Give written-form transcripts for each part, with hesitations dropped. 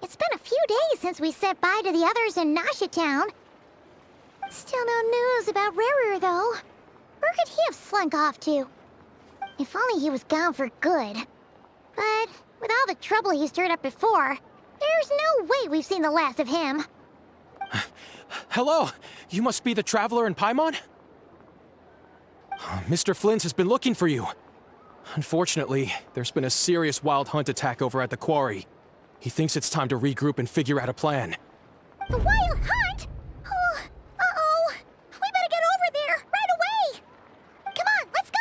It's been a few days since we said bye to the others in Nasha Town. Still no news about Rarer, though. Where could he have slunk off to? If only he was gone for good. But with all the trouble he stirred up before, there's no way we've seen the last of him. Hello! You must be the traveler in Paimon? Mr. Flint has been looking for you. Unfortunately, there's been a serious wild hunt attack over at the quarry. He thinks it's time to regroup and figure out a plan. The wild hunt? Oh, uh-oh. We better get over there, right away! Come on, let's go!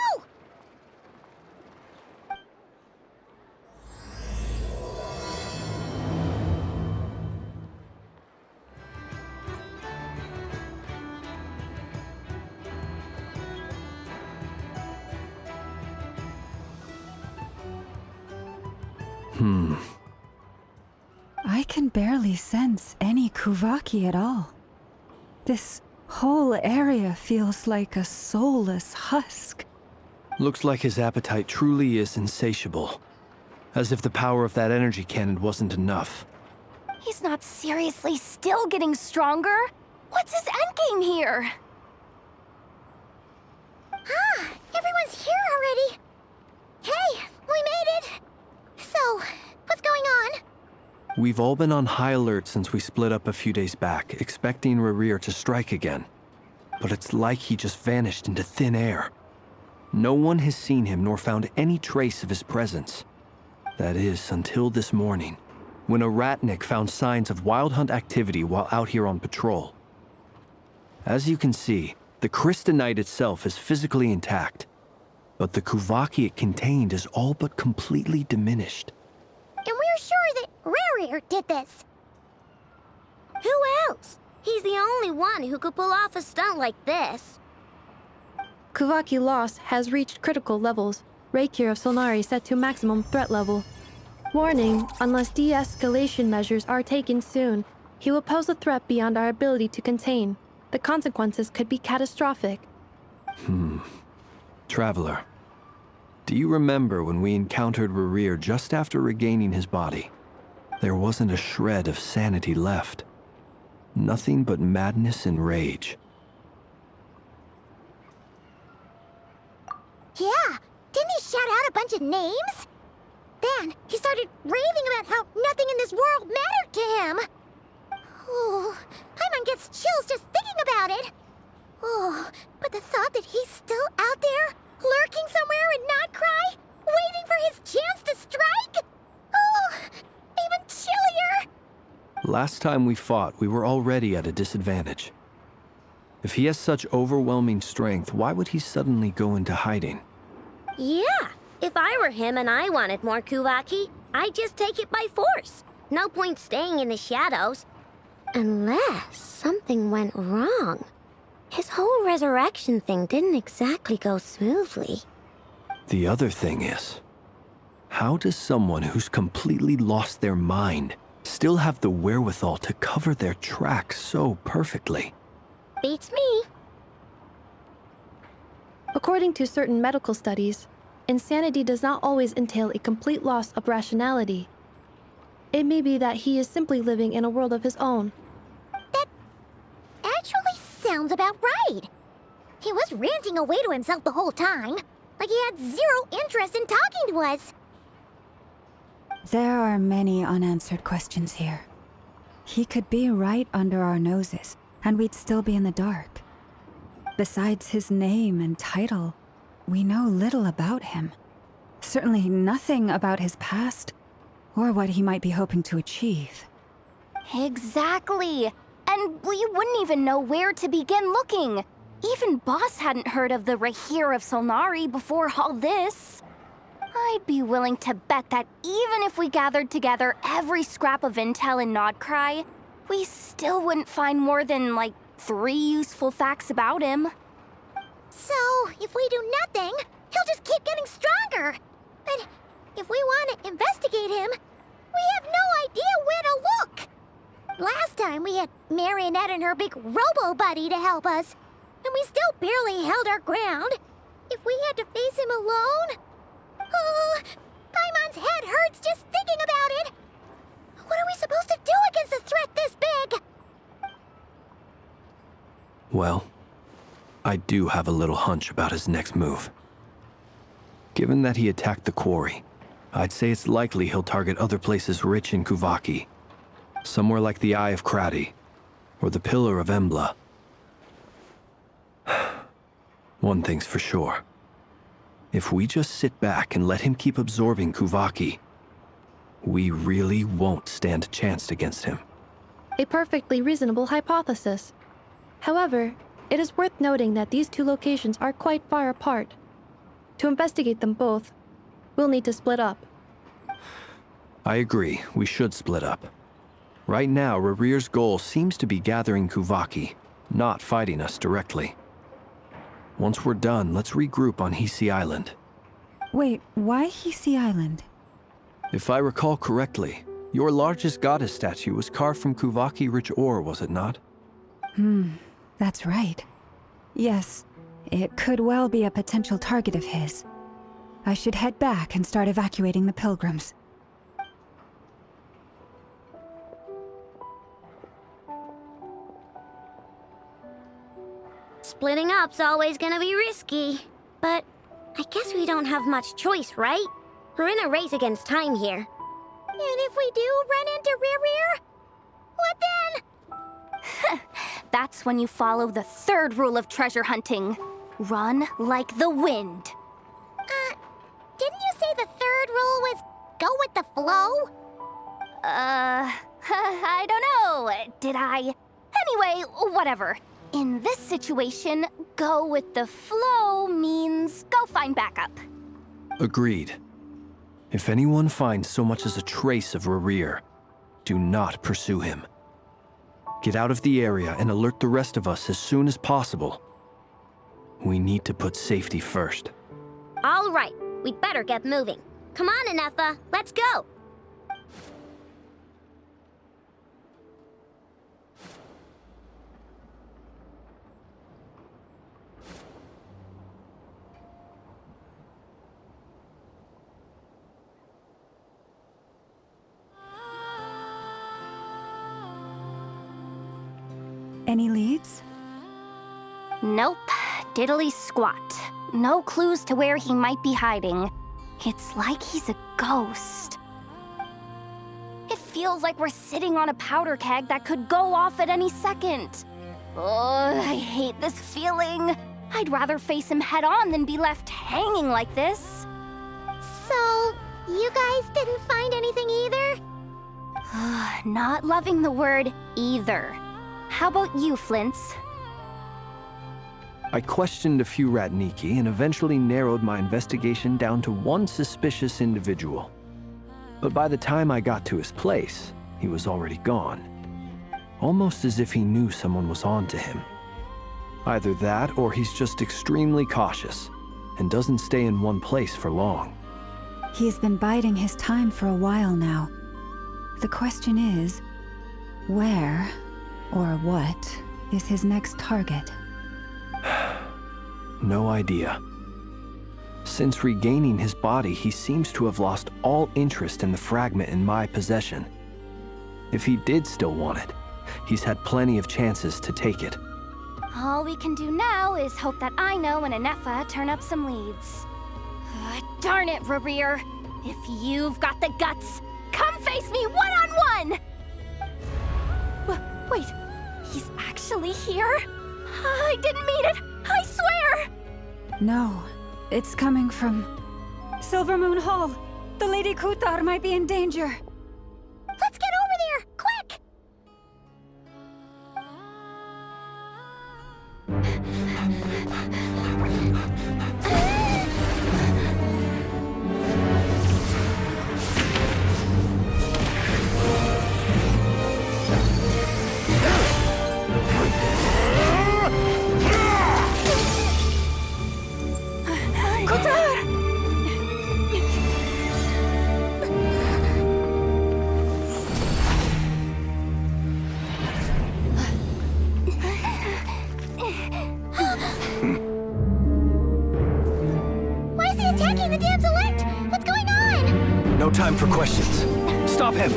I can barely sense any Kuvaki at all. This whole area feels like a soulless husk. Looks like his appetite truly is insatiable. As if the power of that energy cannon wasn't enough. He's not seriously still getting stronger? What's his endgame here? Ah, everyone's here already. Hey, we made it. So, what's going on? We've all been on high alert since we split up a few days back, expecting Rarir to strike again. But it's like he just vanished into thin air. No one has seen him nor found any trace of his presence. That is, until this morning, when a ratnik found signs of wild hunt activity while out here on patrol. As you can see, the Crystonite itself is physically intact, but the Kuvaki it contained is all but completely diminished. And we're sure that Rarir did this. Who else? He's the only one who could pull off a stunt like this. Kuvaki loss has reached critical levels. Reikir of Solnari set to maximum threat level. Warning, unless de-escalation measures are taken soon, he will pose a threat beyond our ability to contain. The consequences could be catastrophic. Traveler, do you remember when we encountered Rarir just after regaining his body? There wasn't a shred of sanity left. Nothing but madness and rage. Yeah, didn't he shout out a bunch of names? Then he started raving about how nothing in this world mattered to him. Oh, Paimon gets chills just thinking about it. Oh, but the thought that he's still out there, lurking somewhere in Nod-Krai, waiting for his chance to strike? Oh, even chillier. Last time we fought, we were already at a disadvantage. If he has such overwhelming strength, why would he suddenly go into hiding? Yeah, if I were him and I wanted more Kuvaki, I'd just take it by force. No point staying in the shadows. Unless something went wrong. His whole resurrection thing didn't exactly go smoothly. The other thing is, how does someone who's completely lost their mind still have the wherewithal to cover their tracks so perfectly? Beats me. According to certain medical studies, insanity does not always entail a complete loss of rationality. It may be that he is simply living in a world of his own. That actually sounds about right. He was ranting away to himself the whole time, like he had zero interest in talking to us. There are many unanswered questions here. He could be right under our noses, and we'd still be in the dark. Besides his name and title, we know little about him. Certainly nothing about his past, or what he might be hoping to achieve. Exactly. And we wouldn't even know where to begin looking. Even Boss hadn't heard of the Rarir of Solnari before all this. I'd be willing to bet that even if we gathered together every scrap of intel in Nod-Krai, we still wouldn't find more than, like, 3 useful facts about him. So, if we do nothing, he'll just keep getting stronger. But if we want to investigate him, we have no idea where to look. Last time we had Marionette and her big robo-buddy to help us, and we still barely held our ground. If we had to face him alone... Oh, Paimon's head hurts just thinking about it. What are Well, I do have a little hunch about his next move. Given that he attacked the quarry, I'd say it's likely he'll target other places rich in Kuvaki. Somewhere like the Eye of Krati, or the Pillar of Embla. One thing's for sure. If we just sit back and let him keep absorbing Kuvaki, we really won't stand a chance against him. A perfectly reasonable hypothesis. However, it is worth noting that these two locations are quite far apart. To investigate them both, we'll need to split up. I agree, we should split up. Right now, Rarir's goal seems to be gathering Kuvaki, not fighting us directly. Once we're done, let's regroup on Hisi Island. Wait, why Hisi Island? If I recall correctly, your largest goddess statue was carved from Kuvaki-rich ore, was it not? That's right. Yes, it could well be a potential target of his. I should head back and start evacuating the pilgrims. Splitting up's always gonna be risky. But I guess we don't have much choice, right? We're in a race against time here. And if we do run into Rear, what then? That's when you follow the third rule of treasure hunting. Run like the wind. Didn't you say the third rule was go with the flow? I don't know. Did I? Anyway, whatever. In this situation, go with the flow means go find backup. Agreed. If anyone finds so much as a trace of Rarir, do not pursue him. Get out of the area and alert the rest of us as soon as possible. We need to put safety first. All right, we'd better get moving. Come on, Anefa, let's go. Any leads? Nope. Diddly squat. No clues to where he might be hiding. It's like he's a ghost. It feels like we're sitting on a powder keg that could go off at any second. Ugh, I hate this feeling. I'd rather face him head on than be left hanging like this. So, you guys didn't find anything either? Not loving the word either. How about you, Flintz? I questioned a few Ratniki and eventually narrowed my investigation down to one suspicious individual. But by the time I got to his place, he was already gone. Almost as if he knew someone was on to him. Either that or he's just extremely cautious and doesn't stay in one place for long. He's been biding his time for a while now. The question is, where or what is his next target? No idea. Since regaining his body, he seems to have lost all interest in the fragment in my possession. If he did still want it, he's had plenty of chances to take it. All we can do now is hope that Aino and Anefa turn up some leads. Darn it, Rarir! If you've got the guts, come face me one-on-one! Wait, he's actually here? I didn't mean it! I swear! No, it's coming from Silver Moon Hall. The Lady Kutar might be in danger. Let's get over there, quick! Why is he attacking the damsel elect? What's going on? No time for questions. Stop him!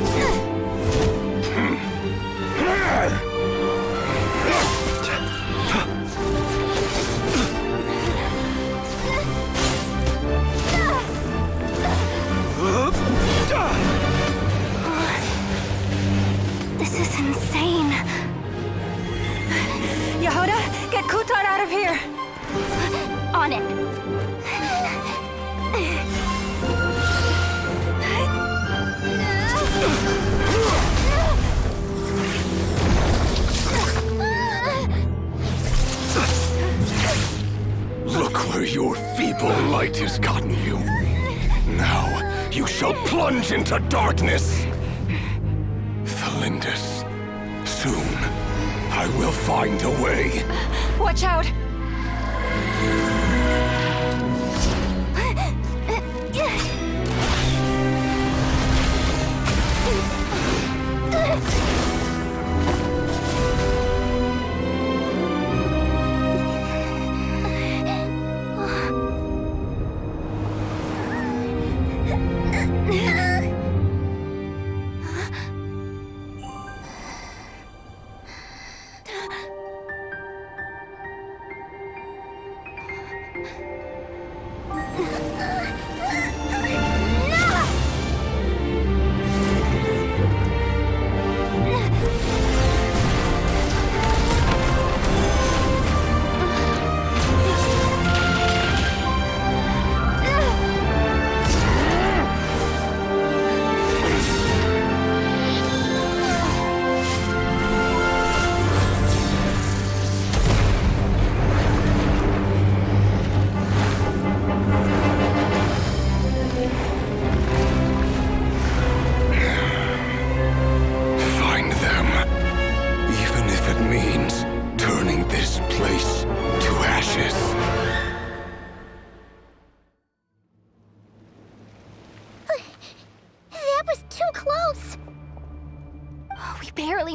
You shall plunge into darkness! Felindus, soon I will find a way. Watch out!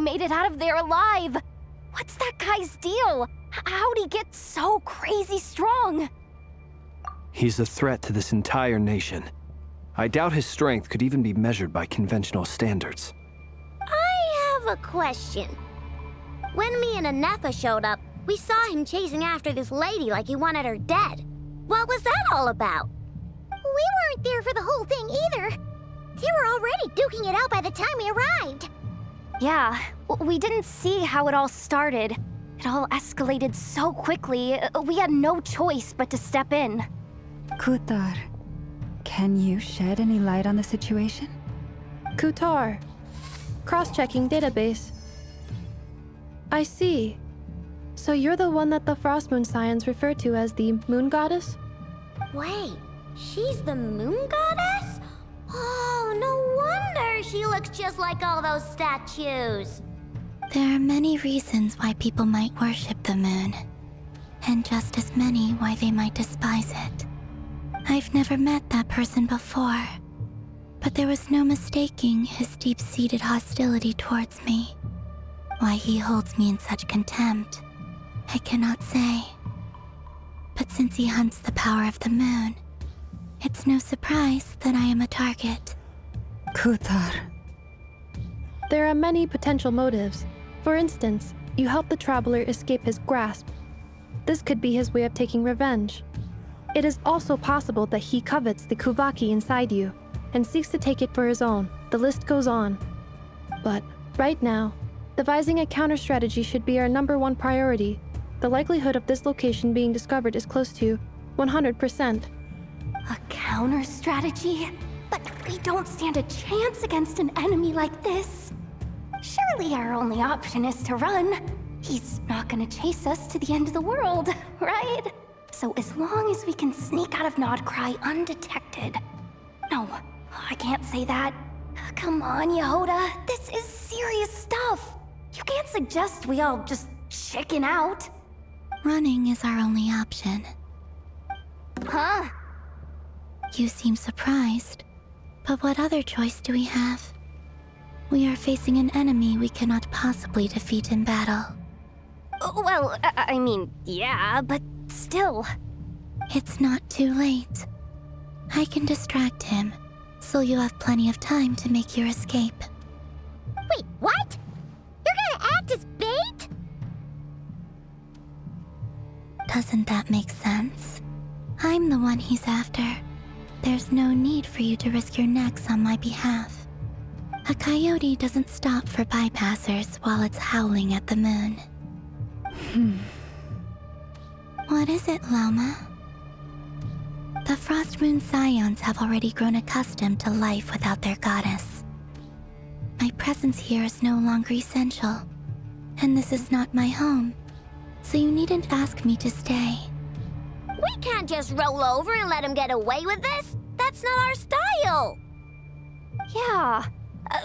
Made it out of there alive. What's that guy's deal? How'd he get so crazy strong? He's a threat to this entire nation. I doubt his strength could even be measured by conventional standards. I have a question. When me and Anetha showed up, we saw him chasing after this lady like he wanted her dead. What was that all about? We weren't there for the whole thing either. They were already duking it out by the time we arrived. Yeah, we didn't see how it all started. It all escalated so quickly, we had no choice but to step in. Kutar, can you shed any light on the situation? Kutar. Cross-checking database. I see. So you're the one that the Frost Moon Scions refer to as the Moon Goddess? Wait, she's the Moon Goddess? Oh, no wonder she looks just like all those statues. There are many reasons why people might worship the moon, and just as many why they might despise it. I've never met that person before, but there was no mistaking his deep-seated hostility towards me. Why he holds me in such contempt, I cannot say. But since he hunts the power of the moon, it's no surprise that I am a target. Kutar. There are many potential motives. For instance, you help the Traveler escape his grasp. This could be his way of taking revenge. It is also possible that he covets the Kuvaki inside you and seeks to take it for his own. The list goes on. But right now, devising a counter-strategy should be our #1 priority. The likelihood of this location being discovered is close to 100%. A counter-strategy? But we don't stand a chance against an enemy like this. Surely our only option is to run. He's not gonna chase us to the end of the world, right? So as long as we can sneak out of Nod-Krai undetected. No, I can't say that. Come on, Yehoda, this is serious stuff. You can't suggest we all just chicken out. Running is our only option. Huh? You seem surprised, but what other choice do we have? We are facing an enemy we cannot possibly defeat in battle. Well, I mean, yeah, but still. It's not too late. I can distract him, so you have plenty of time to make your escape. Wait, what? You're gonna act as bait? Doesn't that make sense? I'm the one he's after. There's no need for you to risk your necks on my behalf. A coyote doesn't stop for bypassers while it's howling at the moon. What is it, Loma? The Frost Moon Scions have already grown accustomed to life without their goddess. My presence here is no longer essential, and this is not my home, so you needn't ask me to stay. We can't just roll over and let him get away with this. That's not our style. Yeah,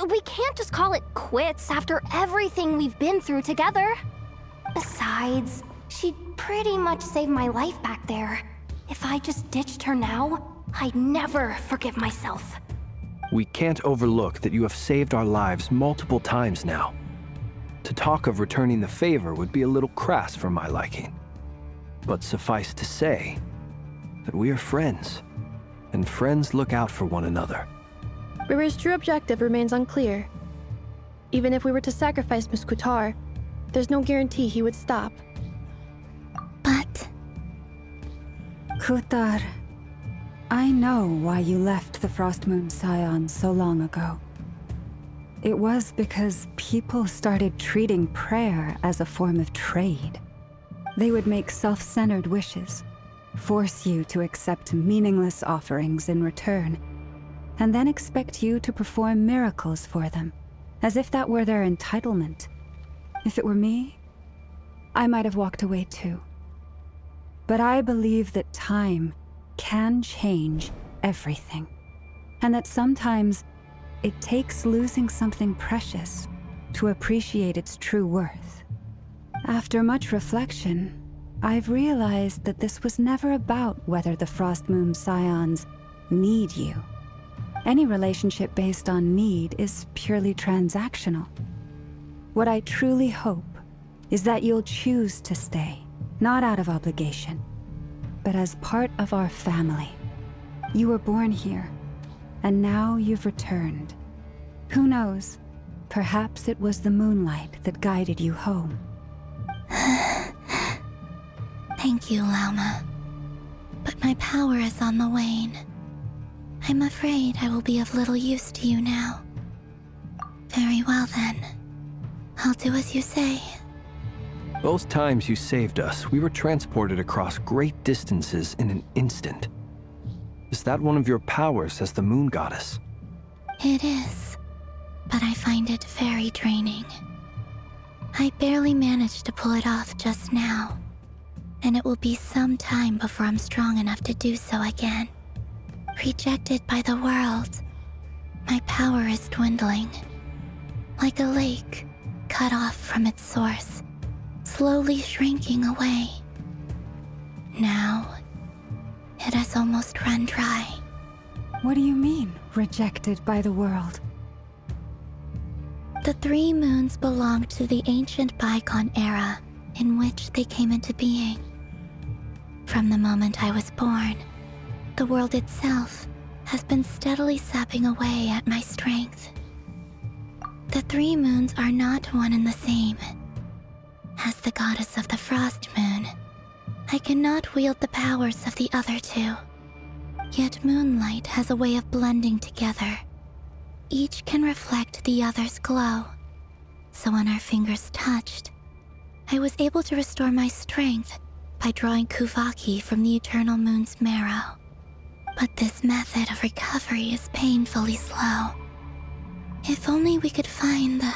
we can't just call it quits after everything we've been through together. Besides, she'd pretty much saved my life back there. If I just ditched her now, I'd never forgive myself. We can't overlook that you have saved our lives multiple times now. To talk of returning the favor would be a little crass for my liking. But suffice to say that we are friends, and friends look out for one another. Riri's true objective remains unclear. Even if we were to sacrifice Miss Kutar, there's no guarantee he would stop. But Kutar, I know why you left the Frost Moon Scion so long ago. It was because people started treating prayer as a form of trade. They would make self-centered wishes, force you to accept meaningless offerings in return, and then expect you to perform miracles for them, as if that were their entitlement. If it were me, I might have walked away too. But I believe that time can change everything, and that sometimes it takes losing something precious to appreciate its true worth. After much reflection, I've realized that this was never about whether the Frost Moon Scions need you. Any relationship based on need is purely transactional. What I truly hope is that you'll choose to stay, not out of obligation, but as part of our family. You were born here, and now you've returned. Who knows? Perhaps it was the moonlight that guided you home. thank you, Lauma. But my power is on the wane. I'm afraid I will be of little use to you now. Very well then. I'll do as you say. Both times you saved us, we were transported across great distances in an instant. Is that one of your powers as the Moon Goddess? It is, but I find it very draining. I barely managed to pull it off just now, and it will be some time before I'm strong enough to do so again. Rejected by the world, my power is dwindling. Like a lake cut off from its source, slowly shrinking away. Now, it has almost run dry. What do you mean, rejected by the world? The three moons belonged to the ancient bygone era in which they came into being. From the moment I was born, the world itself has been steadily sapping away at my strength. The three moons are not one and the same. As the goddess of the Frost Moon, I cannot wield the powers of the other two. Yet moonlight has a way of blending together. Each can reflect the other's glow. So when our fingers touched, I was able to restore my strength by drawing Kuvaki from the eternal moon's marrow. But this method of recovery is painfully slow. If only we could find the...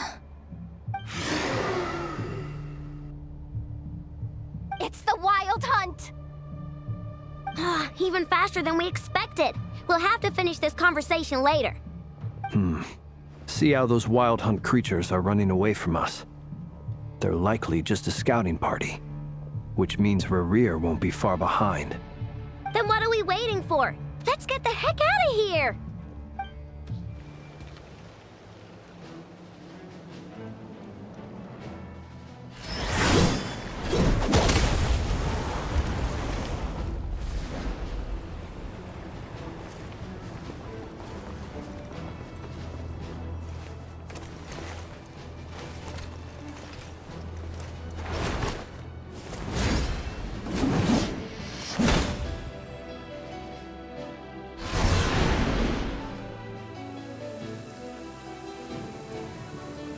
It's the Wild Hunt! Even faster than we expected. We'll have to finish this conversation later. See how those Wild Hunt creatures are running away from us. They're likely just a scouting party, which means Rerir won't be far behind. Then what are we waiting for? Let's get the heck out of here!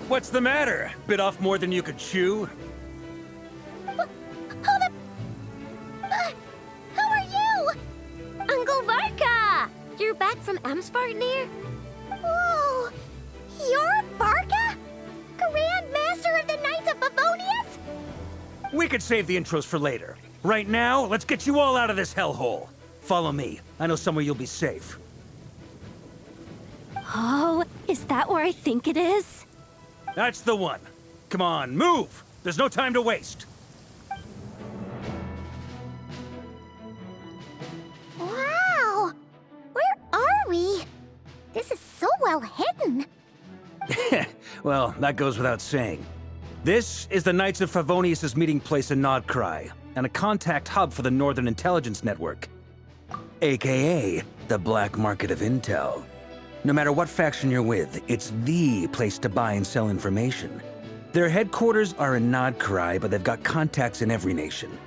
What's the matter? Bit off more than you could chew? Who are you? Uncle Varka! You're back from Amsvartnir? Whoa! You're Barca? Grand Master of the Knights of Favonius? We could save the intros for later. Right now, let's get you all out of this hellhole. Follow me. I know somewhere you'll be safe. Oh, Is that where I think it is? That's the one. Come on, move! There's no time to waste. Wow! Where are we? This is so well hidden. Well, that goes without saying. This is the Knights of Favonius' meeting place in Nod-Krai, and a contact hub for the Northern Intelligence Network. AKA, the black market of intel. No matter what faction you're with, it's the place to buy and sell information. Their headquarters are in Nod-Krai, but they've got contacts in every nation.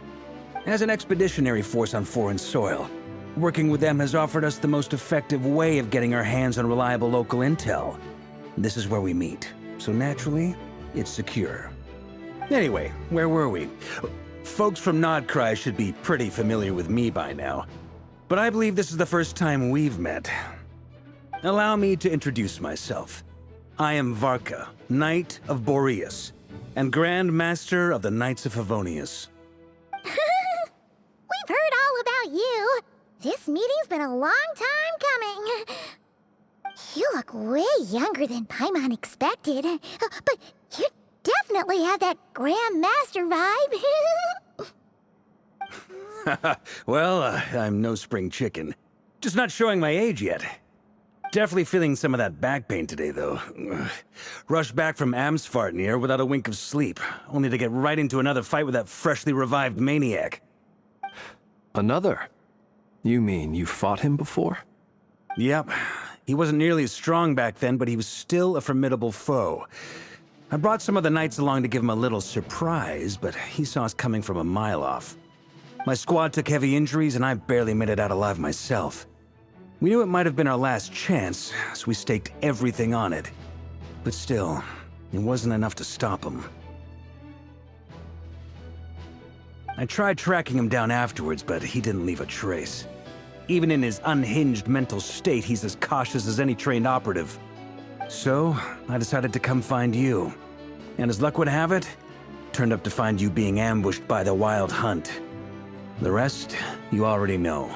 As an expeditionary force on foreign soil, working with them has offered us the most effective way of getting our hands on reliable local intel. This is where we meet, so naturally, it's secure. Anyway, where were we? Folks from Nod-Krai should be pretty familiar with me by now, but I believe this is the first time we've met. Allow me to introduce myself. I am Varka, Knight of Boreas, and Grand Master of the Knights of Favonius. We've heard all about you. This meeting's been a long time coming. You look way younger than Paimon expected, but you definitely have that Grand Master vibe. Well, I'm no spring chicken. Just not showing my age yet. Definitely feeling some of that back pain today, though. Rushed back from Amsfartnir without a wink of sleep, only to get right into another fight with that freshly revived maniac. Another? You mean you fought him before? Yep. He wasn't nearly as strong back then, but he was still a formidable foe. I brought some of the knights along to give him a little surprise, but he saw us coming from a mile off. My squad took heavy injuries, and I barely made it out alive myself. We knew it might have been our last chance, so we staked everything on it. But still, it wasn't enough to stop him. I tried tracking him down afterwards, but he didn't leave a trace. Even in his unhinged mental state, he's as cautious as any trained operative. So, I decided to come find you. And as luck would have it, turned up to find you being ambushed by the Wild Hunt. The rest, you already know.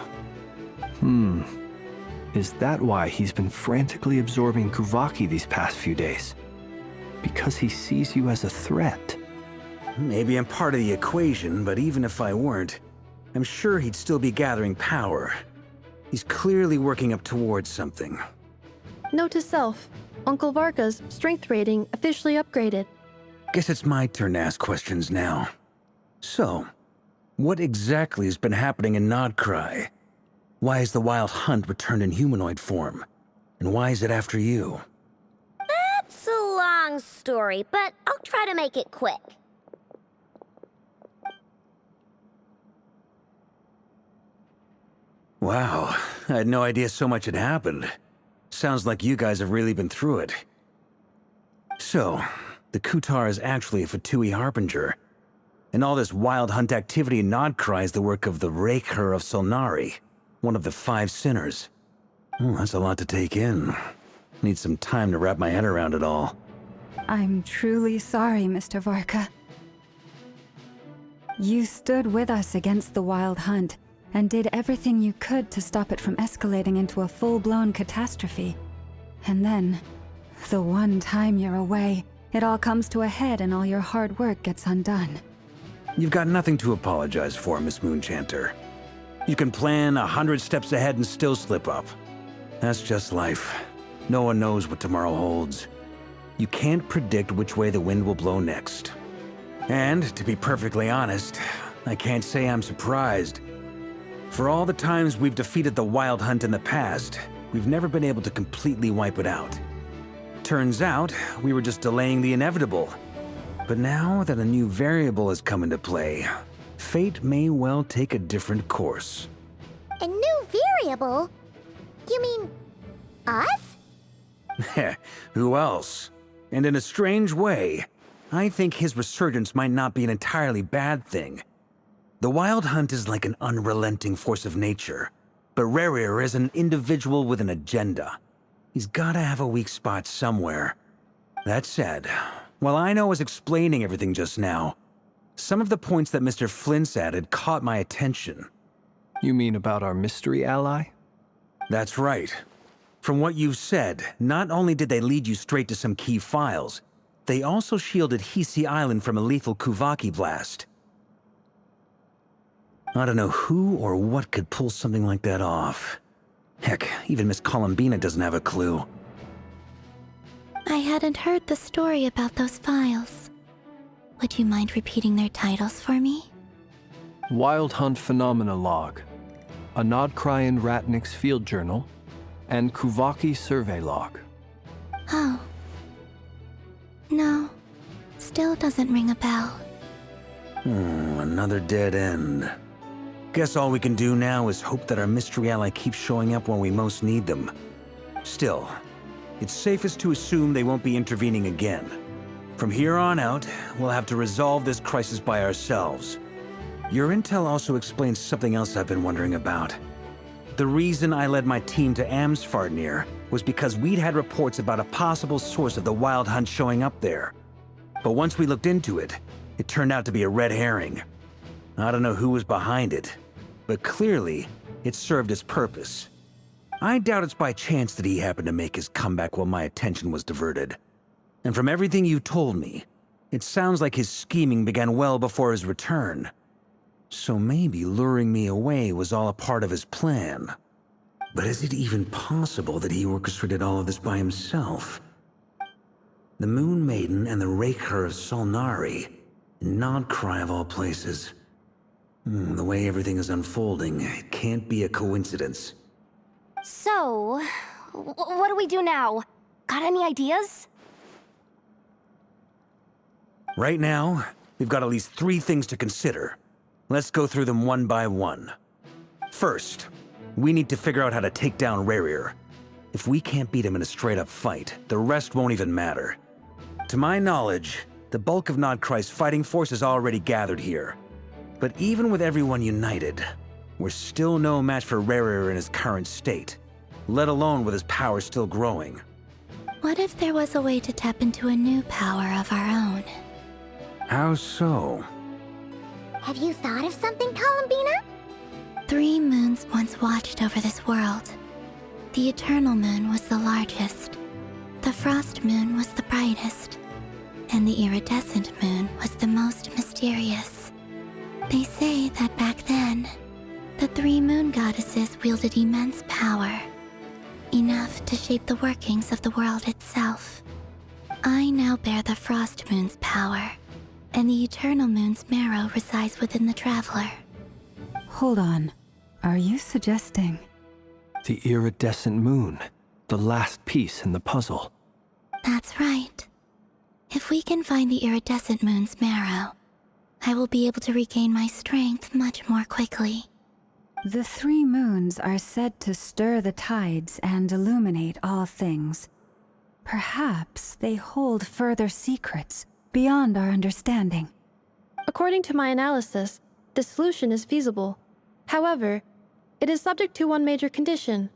Is that why he's been frantically absorbing Kuvaki these past few days? Because he sees you as a threat? Maybe I'm part of the equation, but even if I weren't, I'm sure he'd still be gathering power. He's clearly working up towards something. Note to self, Uncle Varka's strength rating officially upgraded. Guess it's my turn to ask questions now. So, what exactly has been happening in Nod-Krai? Why is the Wild Hunt returned in humanoid form? And why is it after you? That's a long story, but I'll try to make it quick. Wow, I had no idea so much had happened. Sounds like you guys have really been through it. So, the Kutar is actually a Fatui Harbinger. And all this Wild Hunt activity in Nod-Krai is the work of the Raker of Solnari, one of the 5 sinners. That's a lot to take in. Need some time to wrap my head around it all. I'm truly sorry, Mr. Varka. You stood with us against the Wild Hunt, and did everything you could to stop it from escalating into a full-blown catastrophe. And then, the one time you're away, it all comes to a head and all your hard work gets undone. You've got nothing to apologize for, Miss Moonchanter. You can plan 100 steps ahead and still slip up. That's just life. No one knows what tomorrow holds. You can't predict which way the wind will blow next. And, to be perfectly honest, I can't say I'm surprised. For all the times we've defeated the Wild Hunt in the past, we've never been able to completely wipe it out. Turns out, we were just delaying the inevitable. But now that a new variable has come into play, fate may well take a different course. A new variable? You mean us? Who else? And in a strange way, I think his resurgence might not be an entirely bad thing. The Wild Hunt is like an unrelenting force of nature, but Rerir is an individual with an agenda. He's gotta have a weak spot somewhere. That said, while I was explaining everything just now, some of the points that Mr. Flint's added caught my attention. You mean about our mystery ally? That's right. From what you've said, not only did they lead you straight to some key files, they also shielded Hisi Island from a lethal Kuvaki blast. I don't know who or what could pull something like that off. Heck, even Miss Columbina doesn't have a clue. I hadn't heard the story about those files. Would you mind repeating their titles for me? Wild Hunt Phenomena Log, a Nod-Krai and Ratnik's Field Journal, and Kuvaki Survey Log. Oh. No. Still doesn't ring a bell. Another dead end. Guess all we can do now is hope that our mystery ally keeps showing up when we most need them. Still, it's safest to assume they won't be intervening again. From here on out, we'll have to resolve this crisis by ourselves. Your intel also explains something else I've been wondering about. The reason I led my team to Amsfarnir was because we'd had reports about a possible source of the Wild Hunt showing up there. But once we looked into it, it turned out to be a red herring. I don't know who was behind it, but clearly, it served its purpose. I doubt it's by chance that he happened to make his comeback while my attention was diverted. And from everything you told me, it sounds like his scheming began well before his return. So maybe luring me away was all a part of his plan. But is it even possible that he orchestrated all of this by himself? The Moon Maiden and the Raker of Solnari, Nod-Krai of all places. The way everything is unfolding, it can't be a coincidence. So, what do we do now? Got any ideas? Right now, we've got at least 3 things to consider. Let's go through them one by one. First, we need to figure out how to take down Rerir. If we can't beat him in a straight-up fight, the rest won't even matter. To my knowledge, the bulk of Nod-Krai's fighting force is already gathered here. But even with everyone united, we're still no match for Rerir in his current state, let alone with his power still growing. What if there was a way to tap into a new power of our own? How so? Have you thought of something, Columbina? 3 moons once watched over this world. The Eternal Moon was the largest. The Frost Moon was the brightest. And the Iridescent Moon was the most mysterious. They say that back then, the 3 moon goddesses wielded immense power. Enough to shape the workings of the world itself. I now bear the Frost Moon's power, and the Eternal Moon's marrow resides within the Traveler. Hold on. Are you suggesting? The Iridescent Moon, the last piece in the puzzle. That's right. If we can find the Iridescent Moon's marrow, I will be able to regain my strength much more quickly. The 3 moons are said to stir the tides and illuminate all things. Perhaps they hold further secrets beyond our understanding. According to my analysis, this solution is feasible. However, it is subject to one major condition.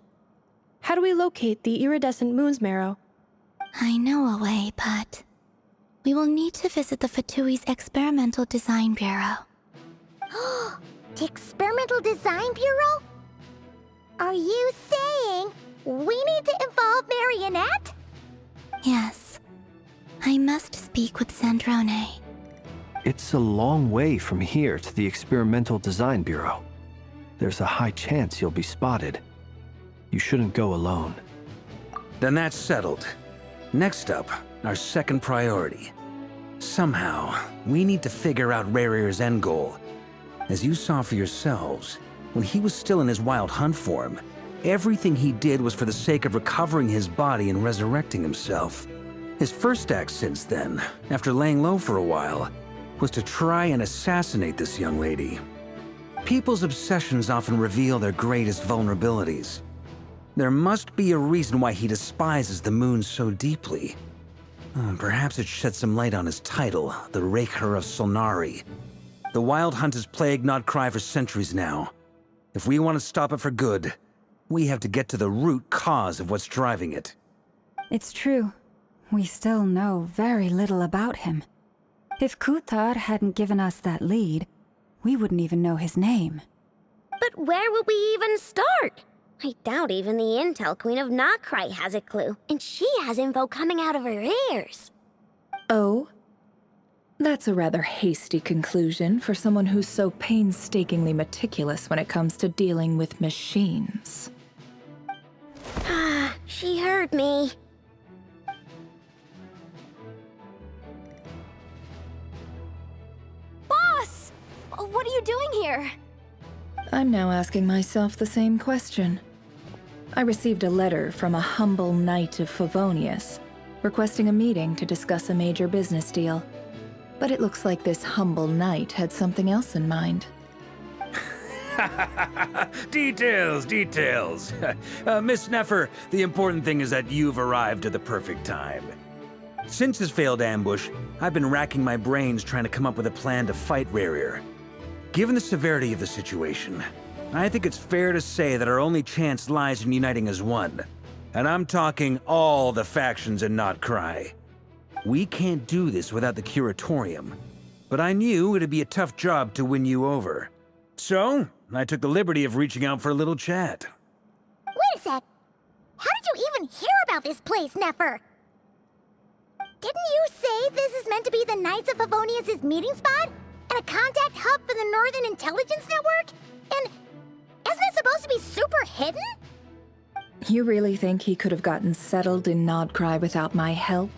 How do we locate the Iridescent Moon's marrow? I know a way, but we will need to visit the Fatui's Experimental Design Bureau. The Experimental Design Bureau? Are you saying we need to involve Marionette? Yes. I must speak with Sandrone. It's a long way from here to the Experimental Design Bureau. There's a high chance you'll be spotted. You shouldn't go alone. Then that's settled. Next up, our second priority. Somehow, we need to figure out Rerir's end goal. As you saw for yourselves, when he was still in his Wild Hunt form, everything he did was for the sake of recovering his body and resurrecting himself. His first act since then, after laying low for a while, was to try and assassinate this young lady. People's obsessions often reveal their greatest vulnerabilities. There must be a reason why he despises the moon so deeply. Perhaps it sheds some light on his title, the Raker of Solnari. The Wild Hunt has plagued Nod-Krai for centuries now. If we want to stop it for good, we have to get to the root cause of what's driving it. It's true. We still know very little about him. If Kuthar hadn't given us that lead, we wouldn't even know his name. But where would we even start? I doubt even the Intel Queen of Nod-Krai has a clue, and she has info coming out of her ears. Oh? That's a rather hasty conclusion for someone who's so painstakingly meticulous when it comes to dealing with machines. Ah, she heard me. Boss! What are you doing here? I'm now asking myself the same question. I received a letter from a humble knight of Favonius, requesting a meeting to discuss a major business deal. But it looks like this humble knight had something else in mind. Details, details. Miss Neffer, the important thing is that you've arrived at the perfect time. Since his failed ambush, I've been racking my brains trying to come up with a plan to fight Rerir. Given the severity of the situation, I think it's fair to say that our only chance lies in uniting as one. And I'm talking all the factions in Nod-Krai. We can't do this without the Curatorium, but I knew it'd be a tough job to win you over. So, I took the liberty of reaching out for a little chat. Wait a sec. How did you even hear about this place, Neffer? Didn't you say this is meant to be the Knights of Favonius' meeting spot? And a contact hub for the Northern Intelligence Network? And isn't it supposed to be super hidden? You really think he could have gotten settled in Nod-Krai without my help?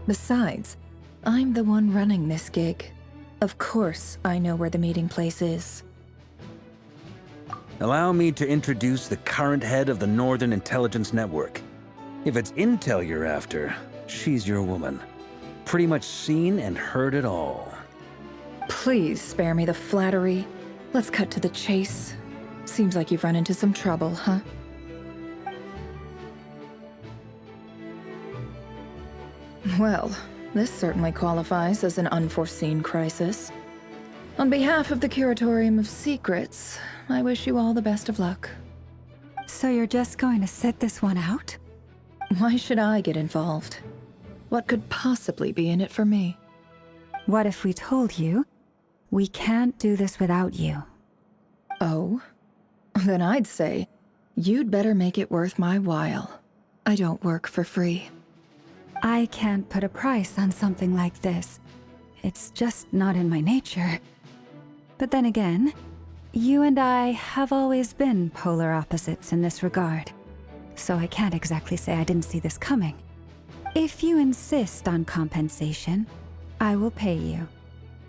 Besides, I'm the one running this gig. Of course I know where the meeting place is. Allow me to introduce the current head of the Northern Intelligence Network. If it's intel you're after, she's your woman. Pretty much seen and heard it all. Please spare me the flattery. Let's cut to the chase. Seems like you've run into some trouble, huh? Well, this certainly qualifies as an unforeseen crisis. On behalf of the Curatorium of Secrets, I wish you all the best of luck. So you're just going to sit this one out? Why should I get involved? What could possibly be in it for me? What if we told you we can't do this without you? Oh? Then I'd say, you'd better make it worth my while. I don't work for free. I can't put a price on something like this. It's just not in my nature. But then again, you and I have always been polar opposites in this regard. So I can't exactly say I didn't see this coming. If you insist on compensation, I will pay you.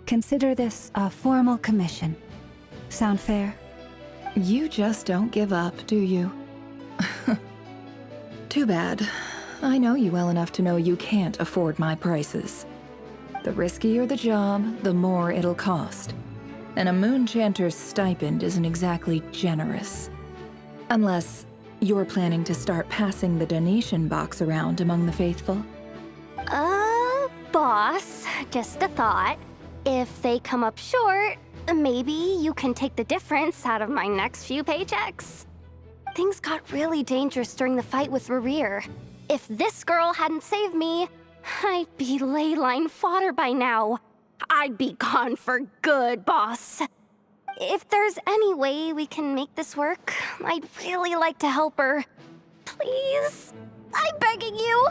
Consider this a formal commission. Sound fair? You just don't give up, do you? Too bad. I know you well enough to know you can't afford my prices. The riskier the job, the more it'll cost. And a Moonchanter's stipend isn't exactly generous. Unless you're planning to start passing the donation box around among the faithful. Boss, just a thought. If they come up short, maybe you can take the difference out of my next few paychecks. Things got really dangerous during the fight with Rerir. If this girl hadn't saved me, I'd be ley line fodder by now. I'd be gone for good, boss. If there's any way we can make this work, I'd really like to help her. Please, I'm begging you.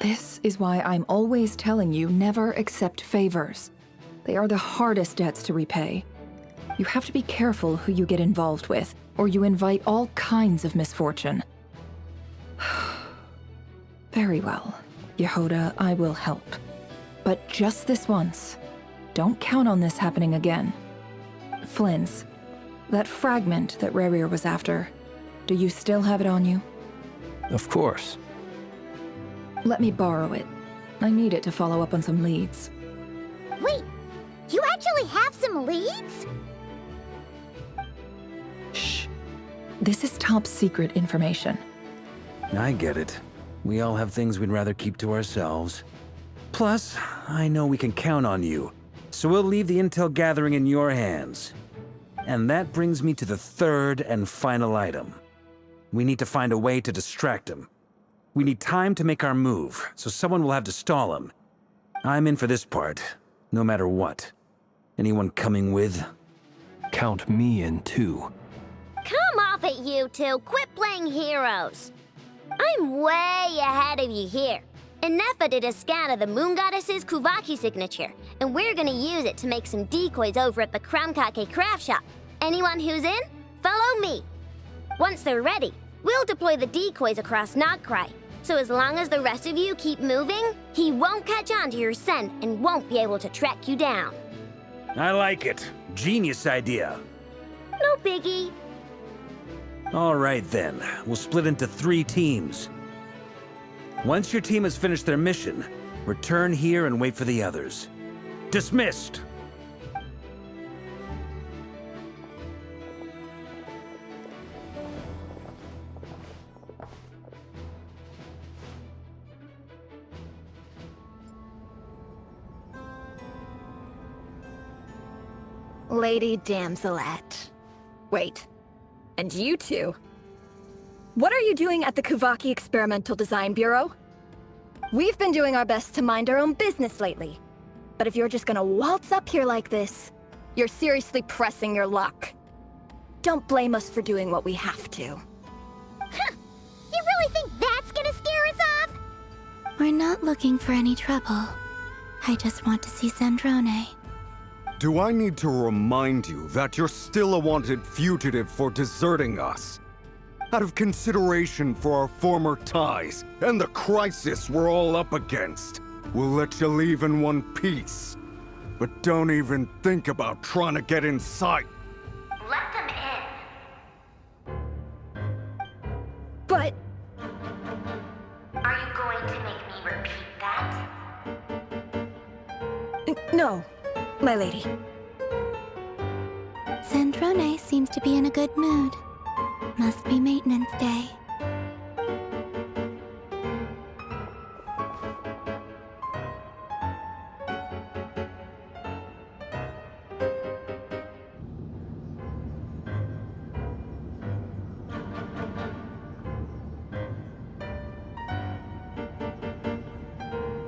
This is why I'm always telling you never accept favors. They are the hardest debts to repay. You have to be careful who you get involved with, or you invite all kinds of misfortune. Very well, Yehoda, I will help. But just this once. Don't count on this happening again. Flynn's, that fragment that Rerir was after, do you still have it on you? Of course. Let me borrow it. I need it to follow up on some leads. Wait, you actually have some leads? Shh. This is top secret information. I get it. We all have things we'd rather keep to ourselves. Plus, I know we can count on you, so we'll leave the intel gathering in your hands. And that brings me to the third and final item. We need to find a way to distract him. We need time to make our move, so someone will have to stall him. I'm in for this part, no matter what. Anyone coming with? Count me in too. Come off it, you two. Quit playing heroes. I'm way ahead of you here. Nefa did a scan of the Moon Goddess's Kuvaki signature, and we're gonna use it to make some decoys over at the Kramkake craft shop. Anyone who's in, follow me. Once they're ready, we'll deploy the decoys across Nod-Krai. So as long as the rest of you keep moving, he won't catch on to your scent and won't be able to track you down. I like it. Genius idea. No biggie. All right then, we'll split into 3 teams. Once your team has finished their mission, return here and wait for the others. Dismissed! Lady Damselette. Wait, and you two? What are you doing at the Kuvaki Experimental Design Bureau? We've been doing our best to mind our own business lately. But if you're just gonna waltz up here like this, you're seriously pressing your luck. Don't blame us for doing what we have to. Huh. You really think that's gonna scare us off? We're not looking for any trouble. I just want to see Zandrone. Do I need to remind you that you're still a wanted fugitive for deserting us? Out of consideration for our former ties and the crisis we're all up against, we'll let you leave in one piece. But don't even think about trying to get inside. Let them in. But... Are you going to make me repeat that? No, my lady. Zandrone seems to be in a good mood. Must be maintenance day.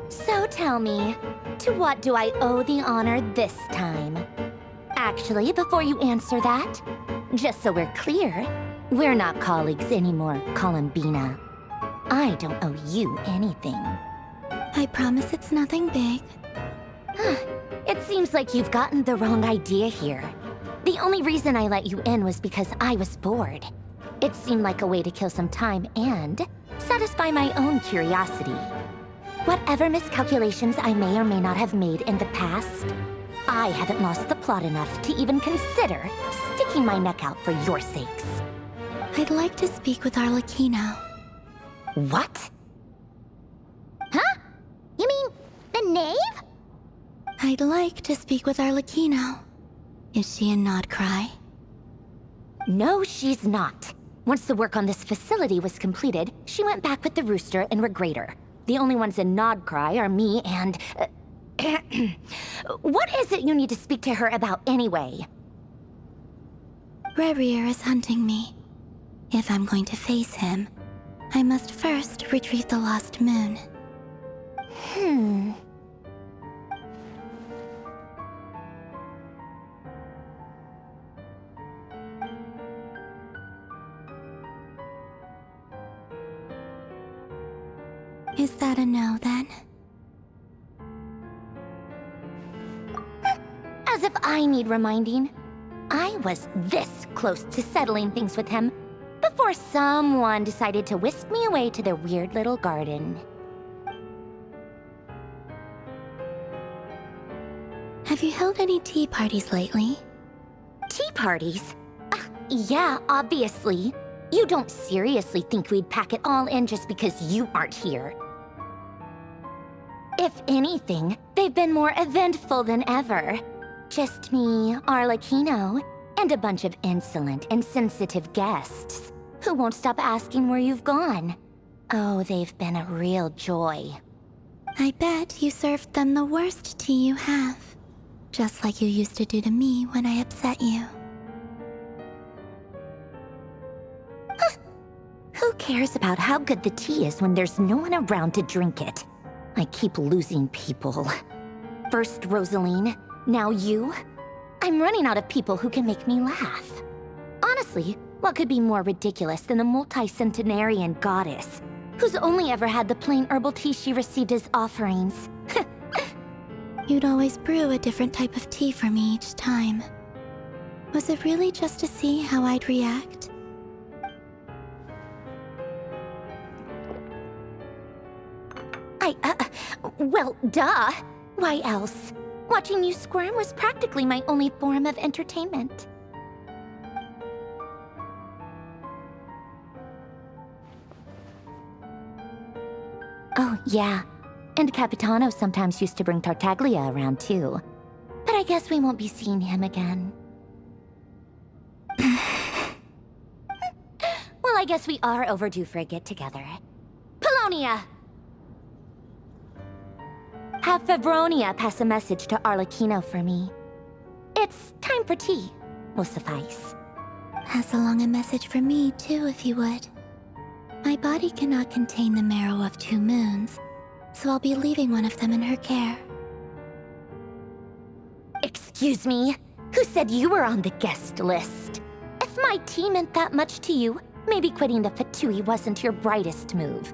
So tell me, to what do I owe the honor this time? Actually, before you answer that, just so we're clear, we're not colleagues anymore, Columbina. I don't owe you anything. I promise it's nothing big. It seems like you've gotten the wrong idea here. The only reason I let you in was because I was bored. It seemed like a way to kill some time and satisfy my own curiosity. Whatever miscalculations I may or may not have made in the past, I haven't lost the plot enough to even consider sticking my neck out for your sakes. I'd like to speak with Arlecchino. What? Huh? You mean the knave? I'd like to speak with Arlecchino. Is she in Nod-Krai? No, she's not. Once the work on this facility was completed, she went back with the rooster and Regrator. The only ones in Nod-Krai are me and... What is it you need to speak to her about anyway? Rerir is hunting me. If I'm going to face him, I must first retrieve the lost moon. Is that a no, then? As if I need reminding. I was this close to settling things with him before someone decided to whisk me away to their weird little garden. Have you held any tea parties lately? Tea parties? Yeah, obviously. You don't seriously think we'd pack it all in just because you aren't here. If anything, they've been more eventful than ever. Just me, Arlecchino, and a bunch of insolent and sensitive guests who won't stop asking where you've gone. Oh, they've been a real joy. I bet you served them the worst tea you have. Just like you used to do to me when I upset you. Who cares about how good the tea is when there's no one around to drink it? I keep losing people. First Rosaline, now you. I'm running out of people who can make me laugh. Honestly, what could be more ridiculous than a multi-centenarian goddess who's only ever had the plain herbal tea she received as offerings? You'd always brew a different type of tea for me each time. Was it really just to see how I'd react? Well, duh. Why else? Watching you squirm was practically my only form of entertainment. Oh, yeah. And Capitano sometimes used to bring Tartaglia around, too. But I guess we won't be seeing him again. Well, I guess we are overdue for a get-together. Polonia! Have Favronia pass a message to Arlecchino for me. It's time for tea. Will suffice. Pass along a message for me, too, if you would. My body cannot contain the marrow of 2 moons, so I'll be leaving one of them in her care. Excuse me? Who said you were on the guest list? If my tea meant that much to you, maybe quitting the Fatui wasn't your brightest move.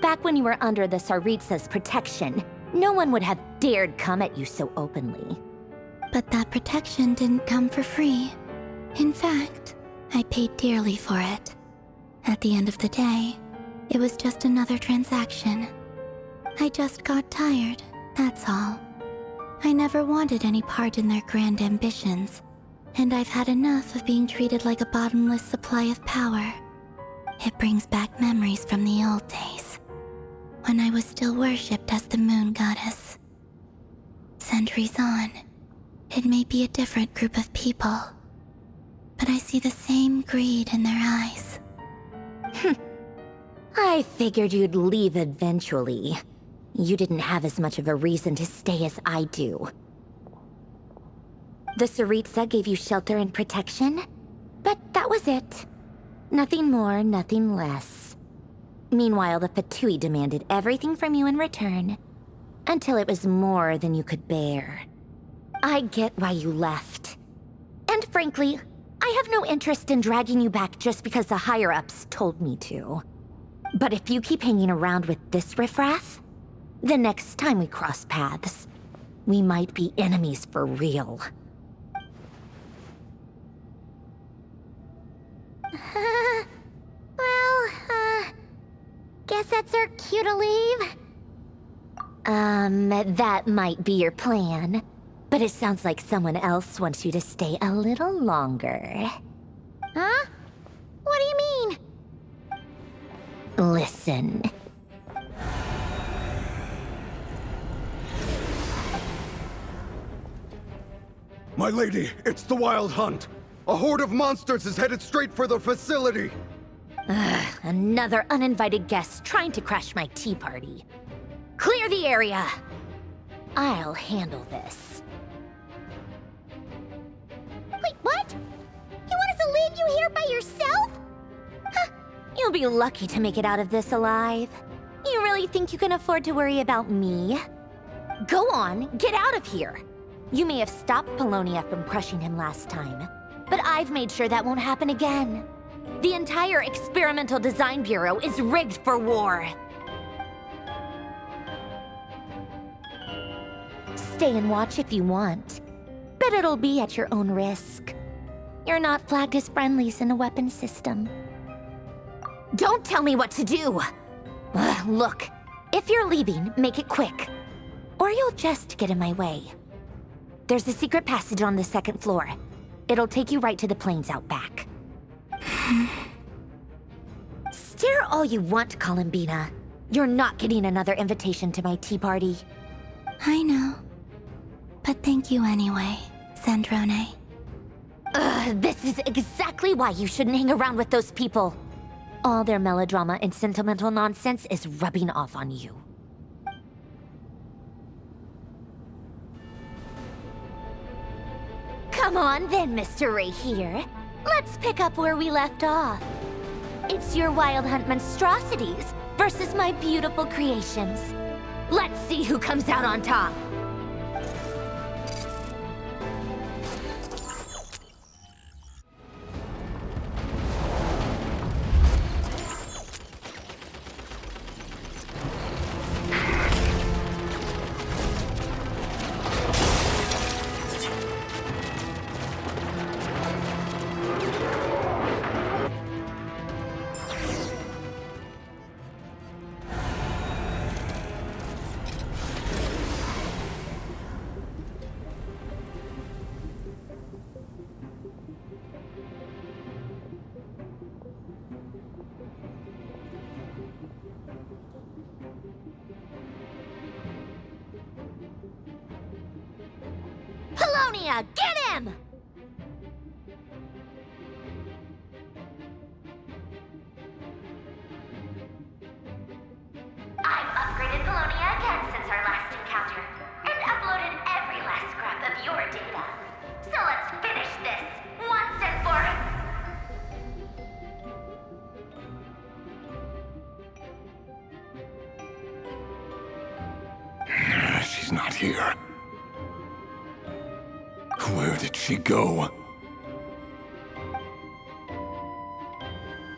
Back when you were under the Tsaritsa's protection, no one would have dared come at you so openly. But that protection didn't come for free. In fact, I paid dearly for it. At the end of the day, it was just another transaction. I just got tired, that's all. I never wanted any part in their grand ambitions, and I've had enough of being treated like a bottomless supply of power. It brings back memories from the old days, when I was still worshipped as the moon goddess. Centuries on, it may be a different group of people, but I see the same greed in their eyes. I figured you'd leave eventually. You didn't have as much of a reason to stay as I do. The Tsaritsa gave you shelter and protection, but that was it. Nothing more, nothing less. Meanwhile, the Fatui demanded everything from you in return, until it was more than you could bear. I get why you left. And frankly, I have no interest in dragging you back just because the higher-ups told me to. But if you keep hanging around with this riffraff, the next time we cross paths, we might be enemies for real. Guess that's our cue to leave. That might be your plan. But it sounds like someone else wants you to stay a little longer. Huh? What do you mean? Listen. My lady, it's the Wild Hunt. A horde of monsters is headed straight for the facility. Another uninvited guest trying to crash my tea party. Clear the area! I'll handle this. Wait, what? You want us to leave you here by yourself? You'll be lucky to make it out of this alive. You really think you can afford to worry about me? Go on, get out of here! You may have stopped Polonia from crushing him last time, but I've made sure that won't happen again. The entire Experimental Design Bureau is rigged for war. Stay and watch if you want, but it'll be at your own risk. You're not flagged as friendlies in the weapons system. Don't tell me what to do! Look, if you're leaving, make it quick, or you'll just get in my way. There's a secret passage on the 2nd floor. It'll take you right to the plains out back. Stare all you want, Columbina. You're not getting another invitation to my tea party. I know. But thank you anyway, Sandrone. This is exactly why you shouldn't hang around with those people. All their melodrama and sentimental nonsense is rubbing off on you. Come on then, Mr. Ray here. Let's pick up where we left off. It's your Wild Hunt monstrosities versus my beautiful creations. Let's see who comes out on top. Apollonia! Get him! I've upgraded Apollonia again since our last encounter, and uploaded every last scrap of your data. So let's finish this once and for She's not here. Where did she go?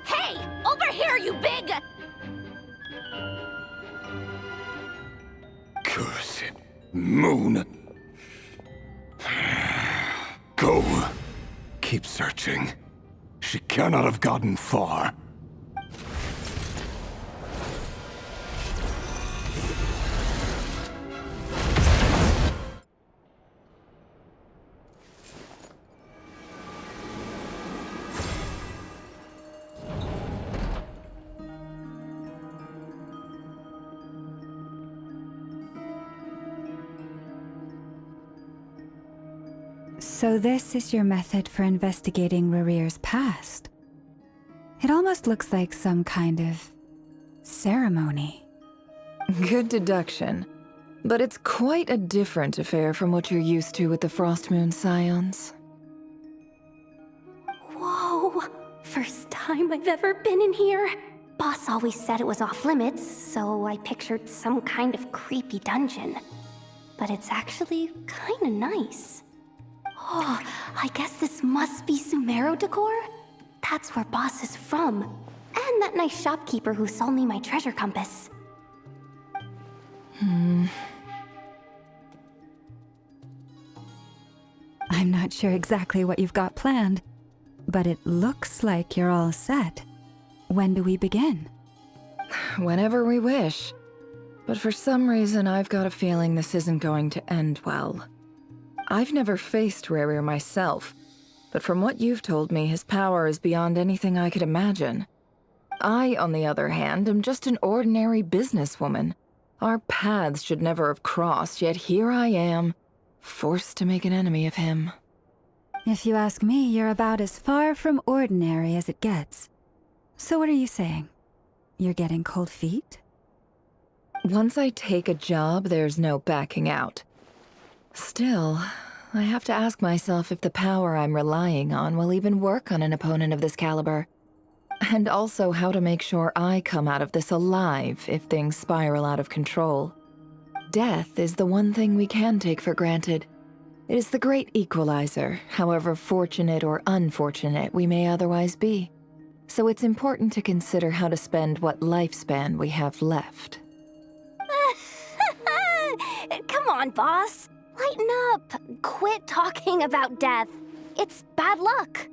Hey! Over here, you big... Cursed moon. Go. Keep searching. She cannot have gotten far. So this is your method for investigating Rarir's past? It almost looks like some kind of ceremony. Good deduction. But it's quite a different affair from what you're used to with the Frostmoon Scions. Whoa! First time I've ever been in here. Boss always said it was off limits, so I pictured some kind of creepy dungeon. But it's actually kinda nice. Oh, I guess this must be Sumero decor? That's where Boss is from. And that nice shopkeeper who sold me my treasure compass. I'm not sure exactly what you've got planned, but it looks like you're all set. When do we begin? Whenever we wish. But for some reason, I've got a feeling this isn't going to end well. I've never faced Rarir myself, but from what you've told me, his power is beyond anything I could imagine. I, on the other hand, am just an ordinary businesswoman. Our paths should never have crossed, yet here I am, forced to make an enemy of him. If you ask me, you're about as far from ordinary as it gets. So what are you saying? You're getting cold feet? Once I take a job, there's no backing out. Still, I have to ask myself if the power I'm relying on will even work on an opponent of this caliber. And also how to make sure I come out of this alive if things spiral out of control. Death is the one thing we can take for granted. It is the great equalizer, however fortunate or unfortunate we may otherwise be. So it's important to consider how to spend what lifespan we have left. Come on, boss. Lighten up. Quit talking about death. It's bad luck.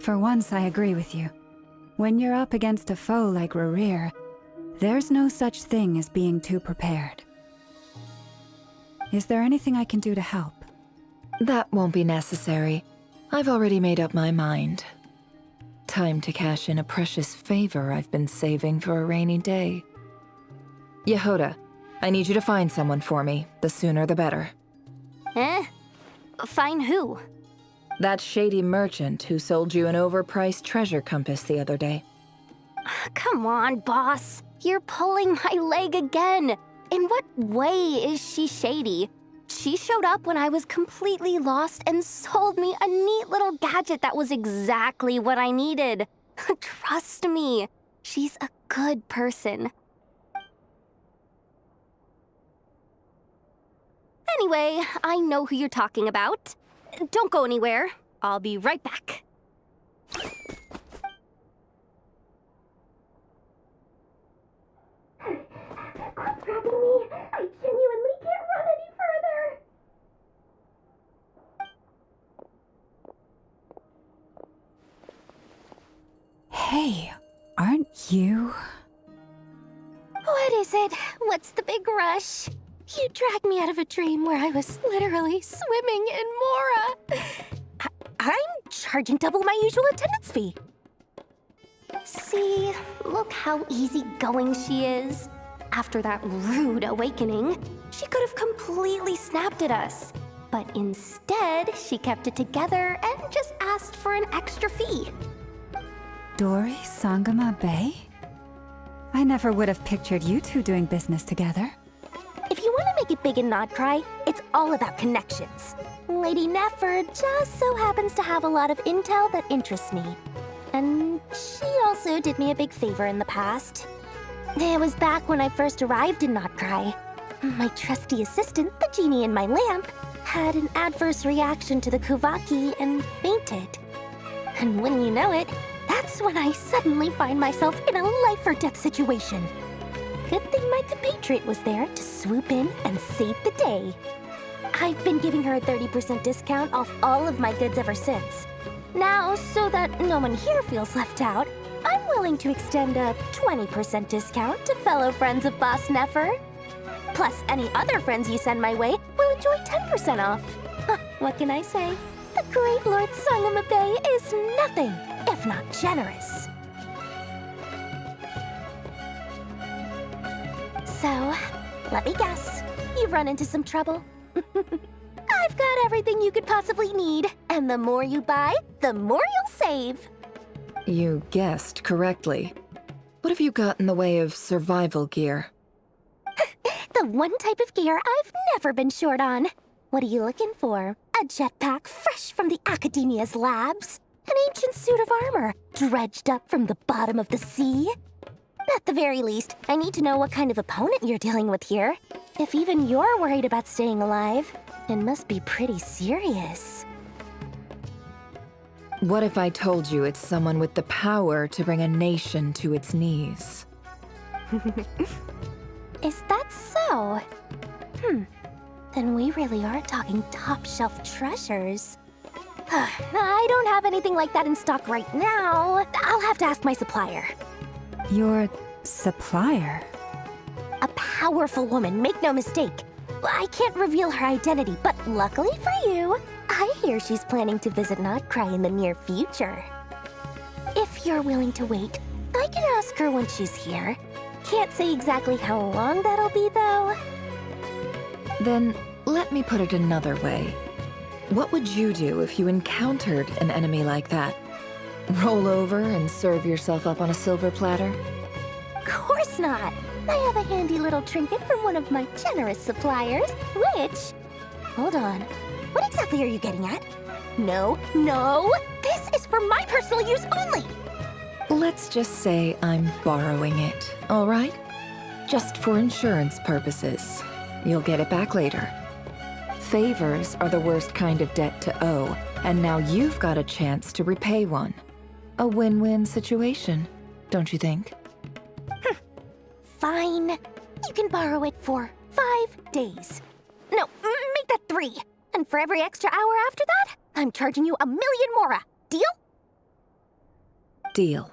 For once, I agree with you. When you're up against a foe like Rarir, there's no such thing as being too prepared. Is there anything I can do to help? That won't be necessary. I've already made up my mind. Time to cash in a precious favor I've been saving for a rainy day. Yehoda, I need you to find someone for me. The sooner the better. Find who? That shady merchant who sold you an overpriced treasure compass the other day. Come on, boss. You're pulling my leg again. In what way is she shady? She showed up when I was completely lost and sold me a neat little gadget that was exactly what I needed. Trust me, she's a good person. Anyway, I know who you're talking about. Don't go anywhere. I'll be right back. Quit dragging me. I genuinely can't run any further. Hey, aren't you? What is it? What's the big rush? You dragged me out of a dream where I was literally swimming in Mora. I'm charging double my usual attendance fee. See, look how easygoing she is. After that rude awakening, She could have completely snapped at us. But instead, she kept it together and just asked for an extra fee. Dori Sangama Bay? I never would have pictured you two doing business together. If you want to make it big in Nod-Krai, it's all about connections. Lady Nefer just so happens to have a lot of intel that interests me. And she also did me a big favor in the past. It was back when I first arrived in Nod-Krai. My trusty assistant, the genie in my lamp, had an adverse reaction to the Kuvaki and fainted. And when you know it, that's when I suddenly find myself in a life-or-death situation. Good thing my compatriot was there to swoop in and save the day. I've been giving her a 30% discount off all of my goods ever since. Now, so that no one here feels left out, I'm willing to extend a 20% discount to fellow friends of Boss Nefer. Plus, any other friends you send my way will enjoy 10% off. What can I say? The great Lord Sangama Bay is nothing if not generous. So, let me guess. You've run into some trouble. I've got everything you could possibly need, and the more you buy, the more you'll save. You guessed correctly. What have you got in the way of survival gear? The one type of gear I've never been short on. What are you looking for? A jetpack fresh from the Academia's labs? An ancient suit of armor dredged up from the bottom of the sea? At the very least, I need to know what kind of opponent you're dealing with here. If even you're worried about staying alive, it must be pretty serious. What if I told you it's someone with the power to bring a nation to its knees? Is that so? Then we really are talking top-shelf treasures. I don't have anything like that in stock right now. I'll have to ask my supplier. Your supplier? A powerful woman, make no mistake. I can't reveal her identity, but luckily for you, I hear she's planning to visit Nod-Krai in the near future. If you're willing to wait, I can ask her when she's here. Can't say exactly how long that'll be, though. Then, let me put it another way. What would you do if you encountered an enemy like that? Roll over and serve yourself up on a silver platter? Of course not! I have a handy little trinket from one of my generous suppliers, which... Hold on. What exactly are you getting at? No, this is for my personal use only! Let's just say I'm borrowing it, all right? Just for insurance purposes. You'll get it back later. Favors are the worst kind of debt to owe, and now you've got a chance to repay one. A win-win situation, don't you think? Fine. You can borrow it for 5 days. No, make that 3. And for every extra hour after that, I'm charging you 1,000,000 mora. Deal? Deal.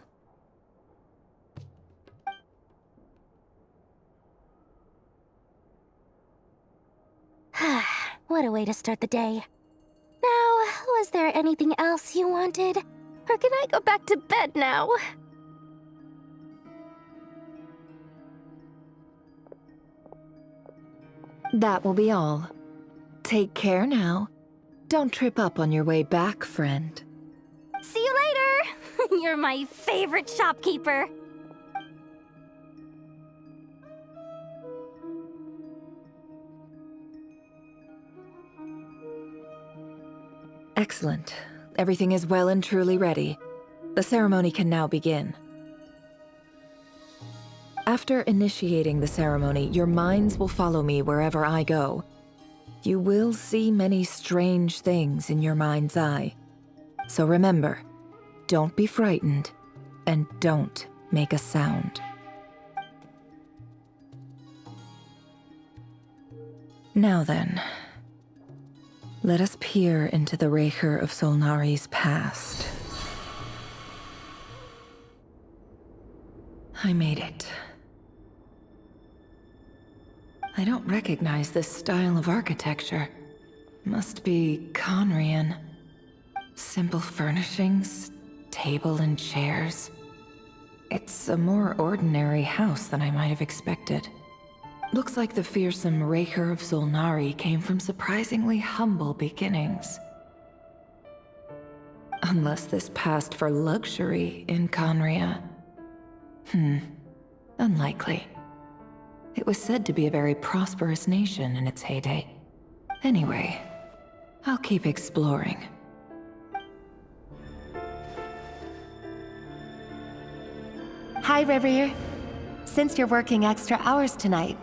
What a way to start the day. Now, was there anything else you wanted? Or can I go back to bed now? That will be all. Take care now. Don't trip up on your way back, friend. See you later! You're my favorite shopkeeper. Excellent. Everything is well and truly ready. The ceremony can now begin. After initiating the ceremony, your minds will follow me wherever I go. You will see many strange things in your mind's eye. So remember, don't be frightened, and don't make a sound. Now then, let us peer into the Raker of Solnari's past. I made it. I don't recognize this style of architecture. Must be Conrian. Simple furnishings, table and chairs. It's a more ordinary house than I might have expected. Looks like the fearsome Raker of Solnari came from surprisingly humble beginnings. Unless this passed for luxury in Conria. Unlikely. It was said to be a very prosperous nation in its heyday. Anyway, I'll keep exploring. Hi, Reverie. Since you're working extra hours tonight,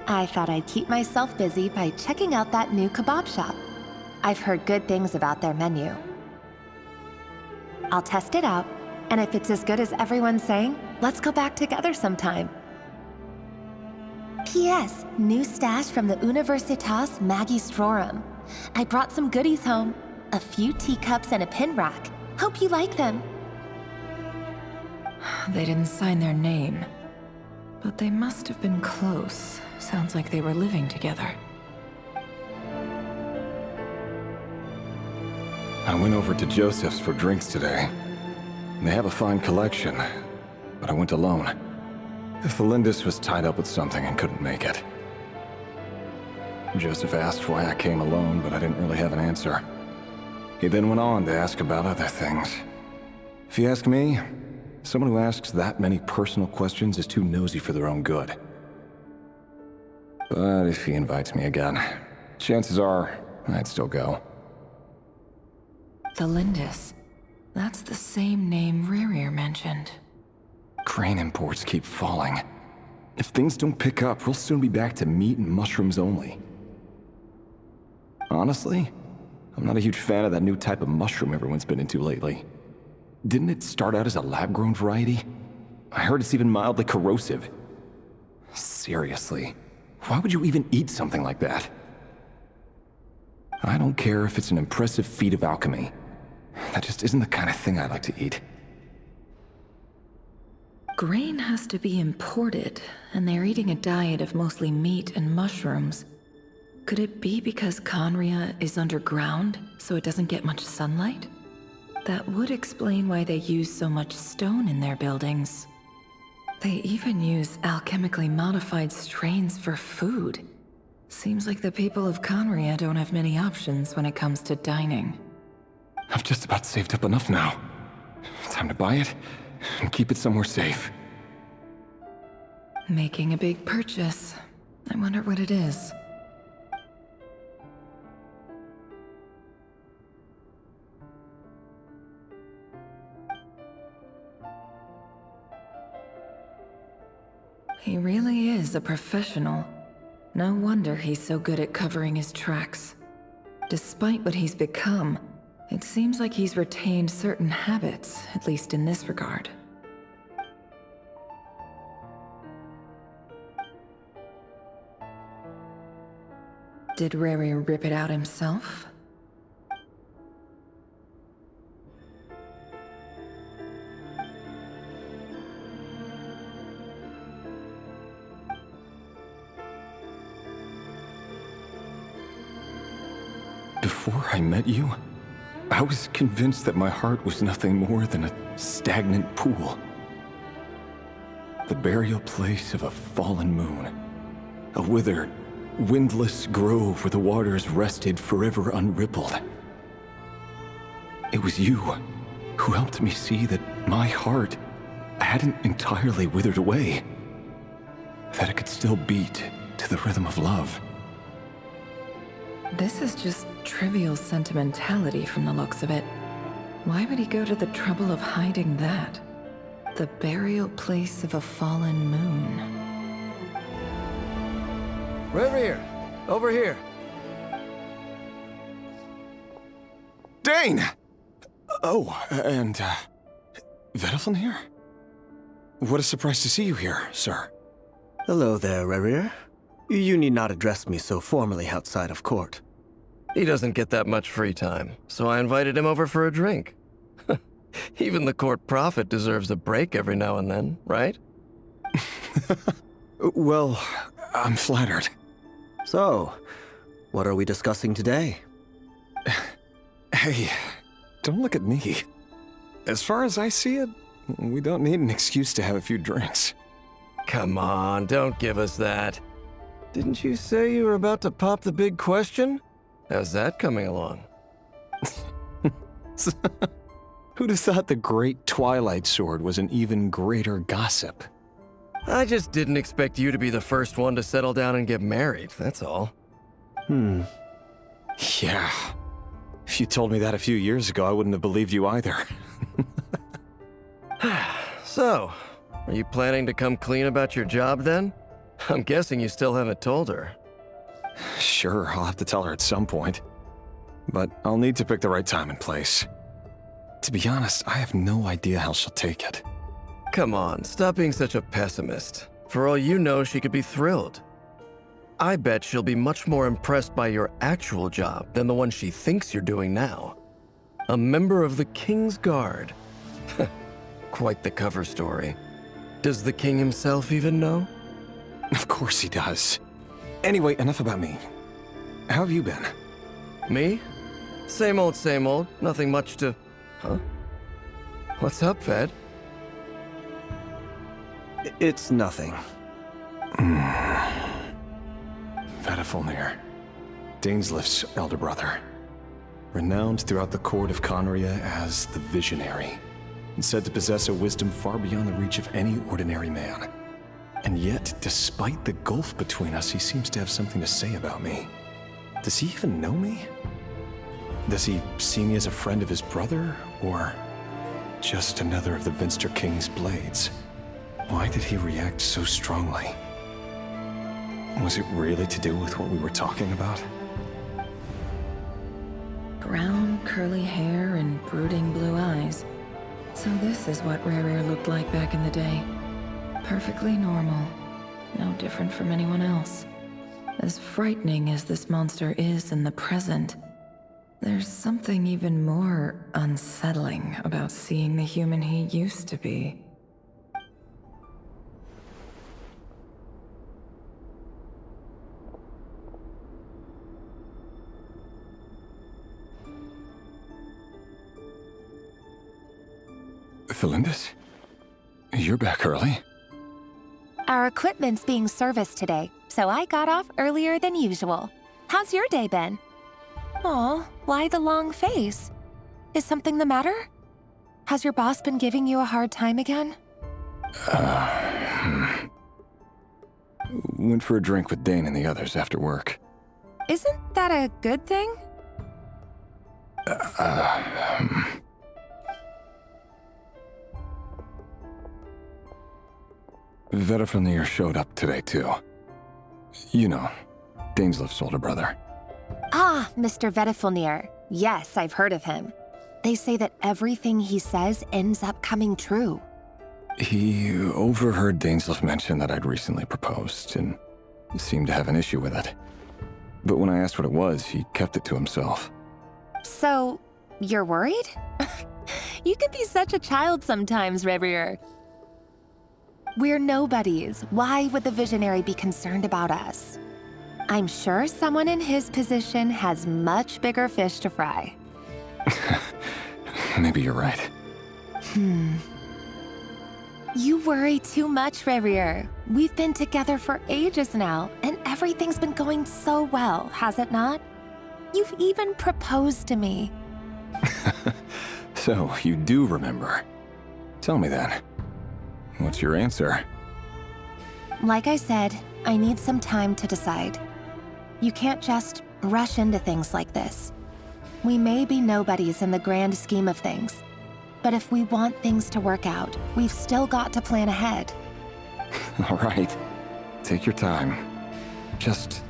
I thought I'd keep myself busy by checking out that new kebab shop. I've heard good things about their menu. I'll test it out, and if it's as good as everyone's saying, let's go back together sometime. P.S. New stash from the Universitas Magistrorum. I brought some goodies home. A few teacups and a pin rack. Hope you like them. They didn't sign their name, but they must have been close. Sounds like they were living together. I went over to Joseph's for drinks today. They have a fine collection, but I went alone. Felindis was tied up with something and couldn't make it. Joseph asked why I came alone, but I didn't really have an answer. He then went on to ask about other things. If you ask me, someone who asks that many personal questions is too nosy for their own good. But if he invites me again, chances are I'd still go. Felindis. That's the same name Rerir mentioned. Crane imports keep falling. If things don't pick up, we'll soon be back to meat and mushrooms only. Honestly, I'm not a huge fan of that new type of mushroom everyone's been into lately. Didn't it start out as a lab-grown variety? I heard it's even mildly corrosive. Seriously, why would you even eat something like that? I don't care if it's an impressive feat of alchemy. That just isn't the kind of thing I like to eat. Grain has to be imported, and they're eating a diet of mostly meat and mushrooms. Could it be because Conria is underground, so it doesn't get much sunlight? That would explain why they use so much stone in their buildings. They even use alchemically modified strains for food. Seems like the people of Conria don't have many options when it comes to dining. I've just about saved up enough now. Time to buy it and keep it somewhere safe. Making a big purchase. I wonder what it is. He really is a professional. No wonder he's so good at covering his tracks. Despite what he's become, it seems like he's retained certain habits, at least in this regard. Did Rerir rip it out himself? Before I met you, I was convinced that my heart was nothing more than a stagnant pool. The burial place of a fallen moon. A withered, windless grove where the waters rested forever unrippled. It was you who helped me see that my heart hadn't entirely withered away. That it could still beat to the rhythm of love. This is just trivial sentimentality from the looks of it. Why would he go to the trouble of hiding that? The burial place of a fallen moon. Rerir, over here. Dane! Oh, and, Vedelfin here? What a surprise to see you here, sir. Hello there, Rerir. You need not address me so formally outside of court. He doesn't get that much free time, so I invited him over for a drink. Even the court prophet deserves a break every now and then, right? Well, I'm flattered. So, what are we discussing today? Hey, don't look at me. As far as I see it, we don't need an excuse to have a few drinks. Come on, don't give us that. Didn't you say you were about to pop the big question? How's that coming along? Who'd have thought the great Twilight Sword was an even greater gossip? I just didn't expect you to be the first one to settle down and get married, that's all. Yeah. If you told me that a few years ago, I wouldn't have believed you either. So, are you planning to come clean about your job then? I'm guessing you still haven't told her. Sure, I'll have to tell her at some point. But I'll need to pick the right time and place. To be honest, I have no idea how she'll take it. Come on, stop being such a pessimist. For all you know, she could be thrilled. I bet she'll be much more impressed by your actual job than the one she thinks you're doing now. A member of the King's Guard. Quite the cover story. Does the king himself even know? Of course he does. Anyway, enough about me. How have you been? Me? Same old, same old. Nothing much to... Huh? What's up, Ved? It's nothing. Vedifulnir, Dainslif's elder brother. Renowned throughout the court of Conria as the Visionary, and said to possess a wisdom far beyond the reach of any ordinary man. And yet, despite the gulf between us, he seems to have something to say about me. Does he even know me? Does he see me as a friend of his brother, or just another of the Vinster King's blades? Why did he react so strongly? Was it really to do with what we were talking about? Brown, curly hair and brooding blue eyes. So this is what Rerir looked like back in the day. Perfectly normal. No different from anyone else. As frightening as this monster is in the present, there's something even more unsettling about seeing the human he used to be. Felindis? You're back early? Our equipment's being serviced today, so I got off earlier than usual. How's your day been? Aw, why the long face? Is something the matter? Has your boss been giving you a hard time again? Went for a drink with Dane and the others after work. Isn't that a good thing? Vedifulnir showed up today, too. You know, Dainslif's older brother. Ah, Mr. Vedifulnir. Yes, I've heard of him. They say that everything he says ends up coming true. He overheard Dainslif mention that I'd recently proposed, and seemed to have an issue with it. But when I asked what it was, he kept it to himself. So, you're worried? You can be such a child sometimes, Revier. We're nobodies. Why would the Visionary be concerned about us? I'm sure someone in his position has much bigger fish to fry. Maybe you're right. You worry too much, Revier. We've been together for ages now, and everything's been going so well, has it not? You've even proposed to me. So, you do remember. Tell me then. What's your answer? Like I said, I need some time to decide. You can't just rush into things like this. We may be nobodies in the grand scheme of things, but if we want things to work out, we've still got to plan ahead. All right. Take your time. Just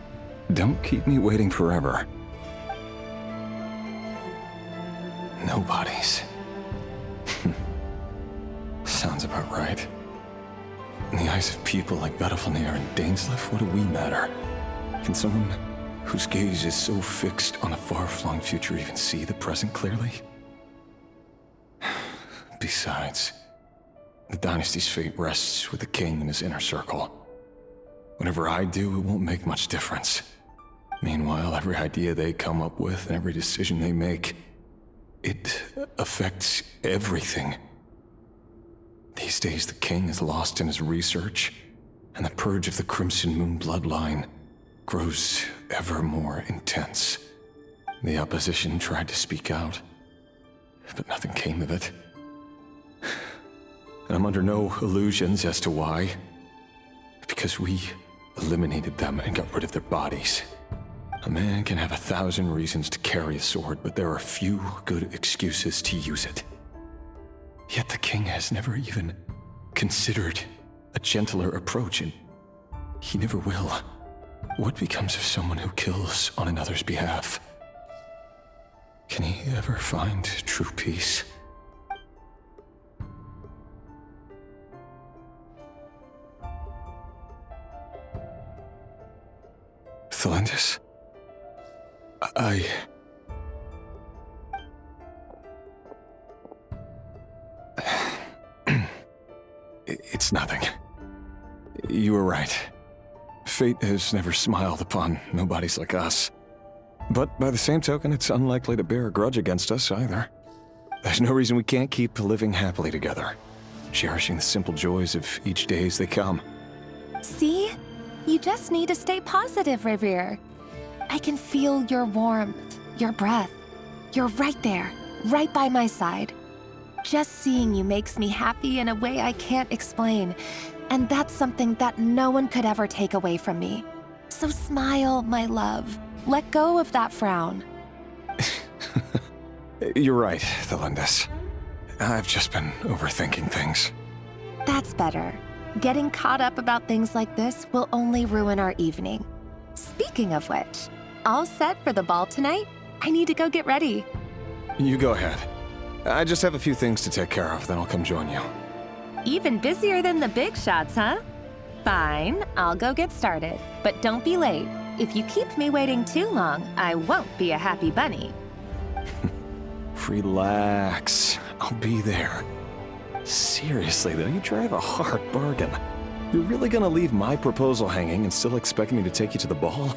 don't keep me waiting forever. Nobodies. Sounds about right. In the eyes of people like Vedifulnir and Dainslif, what do we matter? Can someone whose gaze is so fixed on a far-flung future even see the present clearly? Besides, the dynasty's fate rests with the king and his inner circle. Whatever I do, it won't make much difference. Meanwhile, every idea they come up with and every decision they make, it affects everything. These days, the king is lost in his research, and the purge of the Crimson Moon bloodline grows ever more intense. The opposition tried to speak out, but nothing came of it. And I'm under no illusions as to why. Because we eliminated them and got rid of their bodies. A man can have 1,000 reasons to carry a sword, but there are few good excuses to use it. Yet the king has never even considered a gentler approach, and he never will. What becomes of someone who kills on another's behalf? Can he ever find true peace? Thelendis? It's nothing. You were right. Fate has never smiled upon nobodies like us. But by the same token, it's unlikely to bear a grudge against us either. There's no reason we can't keep living happily together, cherishing the simple joys of each day as they come. See? You just need to stay positive, Revere. I can feel your warmth, your breath. You're right there, right by my side. Just seeing you makes me happy in a way I can't explain. And that's something that no one could ever take away from me. So smile, my love. Let go of that frown. You're right, Thelendis. I've just been overthinking things. That's better. Getting caught up about things like this will only ruin our evening. Speaking of which, all set for the ball tonight? I need to go get ready. You go ahead. I just have a few things to take care of, then I'll come join you. Even busier than the big shots, huh? Fine, I'll go get started. But don't be late. If you keep me waiting too long, I won't be a happy bunny. Relax. I'll be there. Seriously, though, you drive a hard bargain. You're really gonna leave my proposal hanging and still expect me to take you to the ball?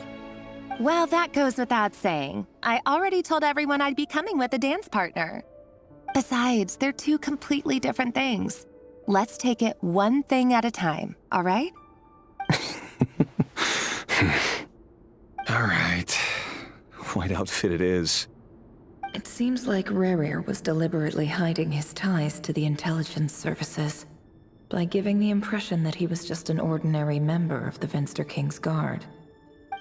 Well, that goes without saying. I already told everyone I'd be coming with a dance partner. Besides, they're two completely different things. Let's take it one thing at a time, all right? All right. White outfit it is. It seems like Rerir was deliberately hiding his ties to the intelligence services by giving the impression that he was just an ordinary member of the Venster King's Guard.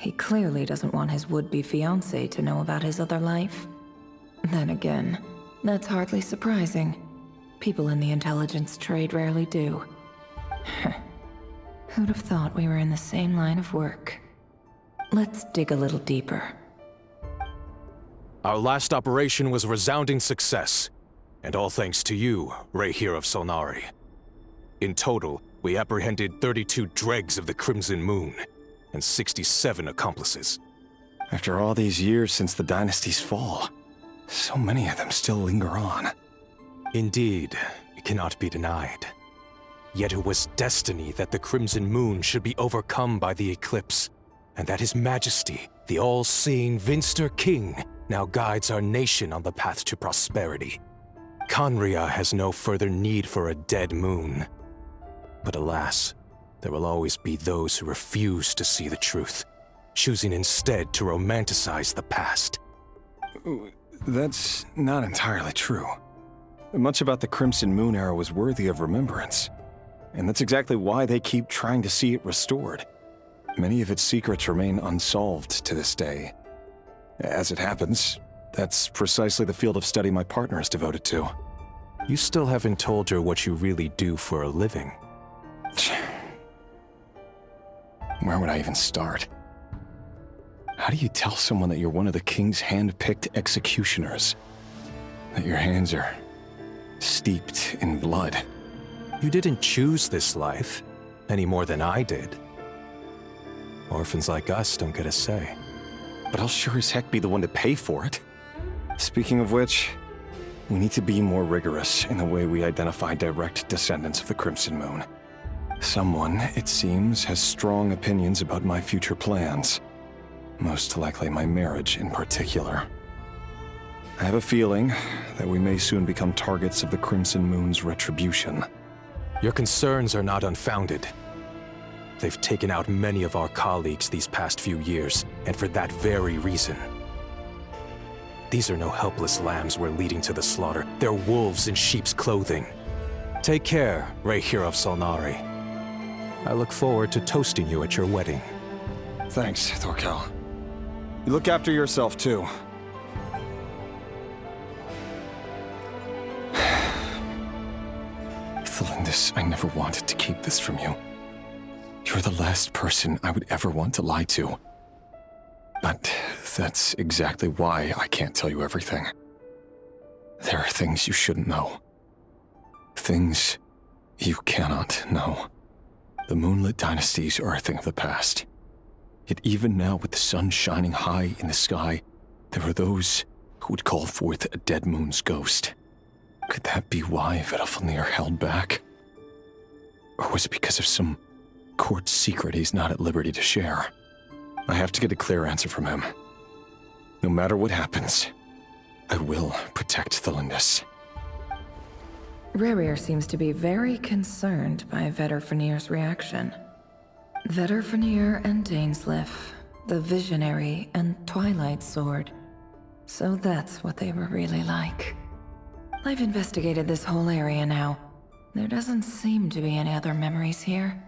He clearly doesn't want his would-be fiancée to know about his other life. Then again, that's hardly surprising. People in the intelligence trade rarely do. Who'd have thought we were in the same line of work? Let's dig a little deeper. Our last operation was a resounding success, and all thanks to you, Rehir of Solnari. In total, we apprehended 32 dregs of the Crimson Moon, and 67 accomplices. After all these years since the dynasty's fall, so many of them still linger on. Indeed, it cannot be denied. Yet it was destiny that the Crimson Moon should be overcome by the eclipse, and that His Majesty, the all-seeing Venster King, now guides our nation on the path to prosperity. Khaenri'ah has no further need for a dead moon. But alas, there will always be those who refuse to see the truth, choosing instead to romanticize the past. That's not entirely true. Much about the Crimson Moon era was worthy of remembrance, and that's exactly why they keep trying to see it restored. Many of its secrets remain unsolved to this day. As it happens, that's precisely the field of study my partner is devoted to. You still haven't told her what you really do for a living. Where would I even start? How do you tell someone that you're one of the king's hand-picked executioners? That your hands are steeped in blood? You didn't choose this life, any more than I did. Orphans like us don't get a say. But I'll sure as heck be the one to pay for it. Speaking of which, we need to be more rigorous in the way we identify direct descendants of the Crimson Moon. Someone, it seems, has strong opinions about my future plans. Most likely my marriage in particular. I have a feeling that we may soon become targets of the Crimson Moon's retribution. Your concerns are not unfounded. They've taken out many of our colleagues these past few years, and for that very reason. These are no helpless lambs we're leading to the slaughter. They're wolves in sheep's clothing. Take care, Rehir of Solnari. I look forward to toasting you at your wedding. Thanks, Thorkel. You look after yourself, too. Thelindis, I never wanted to keep this from you. You're the last person I would ever want to lie to. But that's exactly why I can't tell you everything. There are things you shouldn't know. Things you cannot know. The moonlit dynasties are a thing of the past. Yet even now, with the sun shining high in the sky, there are those who would call forth a dead moon's ghost. Could that be why Vedalfnir held back? Or was it because of some court secret he's not at liberty to share? I have to get a clear answer from him. No matter what happens, I will protect Thelindis. Rerir seems to be very concerned by Vedalfnir's reaction. Vedalfnir and Dainsleif, the Visionary and Twilight Sword. So that's what they were really like. I've investigated this whole area now. There doesn't seem to be any other memories here.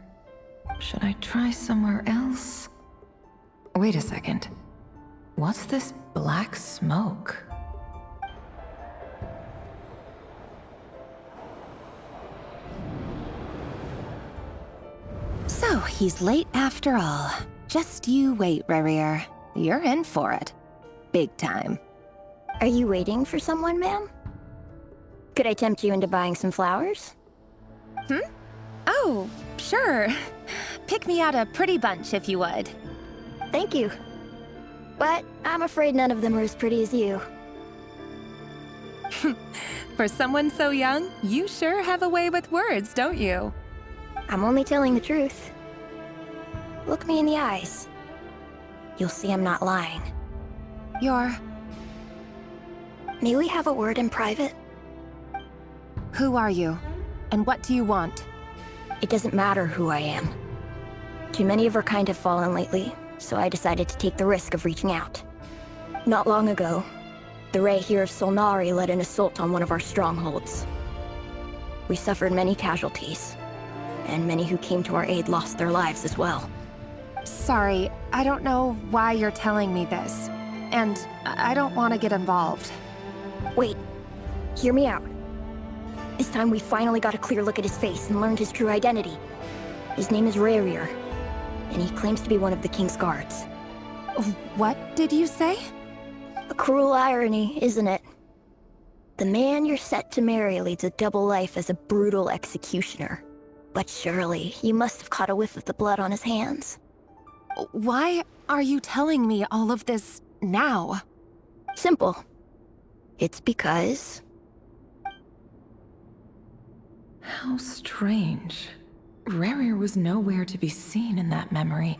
Should I try somewhere else? Wait a second. What's this black smoke? So, he's late after all. Just you wait, Rerir. You're in for it. Big time. Are you waiting for someone, ma'am? Could I tempt you into buying some flowers? Oh, sure. Pick me out a pretty bunch if you would. Thank you. But I'm afraid none of them are as pretty as you. For someone so young, you sure have a way with words, don't you? I'm only telling the truth. Look me in the eyes. You'll see I'm not lying. May we have a word in private? Who are you? And what do you want? It doesn't matter who I am. Too many of our kind have fallen lately, so I decided to take the risk of reaching out. Not long ago, the Rehir of Solnari led an assault on one of our strongholds. We suffered many casualties, and many who came to our aid lost their lives as well. Sorry, I don't know why you're telling me this. And I don't want to get involved. Wait, hear me out. This time we finally got a clear look at his face and learned his true identity. His name is Rerir, and he claims to be one of the King's guards. What did you say? A cruel irony, isn't it? The man you're set to marry leads a double life as a brutal executioner. But surely, you must have caught a whiff of the blood on his hands. Why are you telling me all of this now? Simple. It's because... How strange. Rerir was nowhere to be seen in that memory.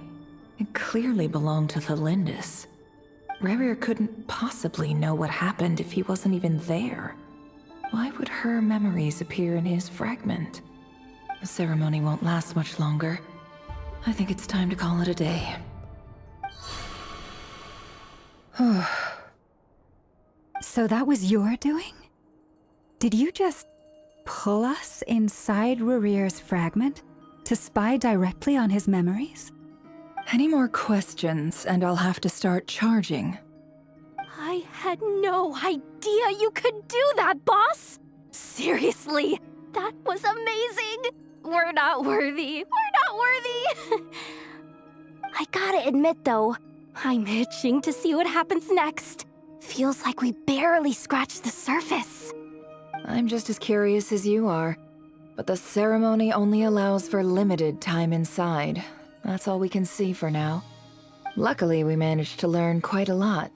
It clearly belonged to Thelindis. Rerir couldn't possibly know what happened if he wasn't even there. Why would her memories appear in his fragment? The ceremony won't last much longer. I think it's time to call it a day. So that was your doing? Did you just pull us inside Rerir's fragment to spy directly on his memories? Any more questions, and I'll have to start charging. I had no idea you could do that, boss! Seriously, that was amazing! We're not worthy. We're not worthy! I gotta admit, though, I'm itching to see what happens next. Feels like we barely scratched the surface. I'm just as curious as you are, but the ceremony only allows for limited time inside. That's all we can see for now. Luckily, we managed to learn quite a lot.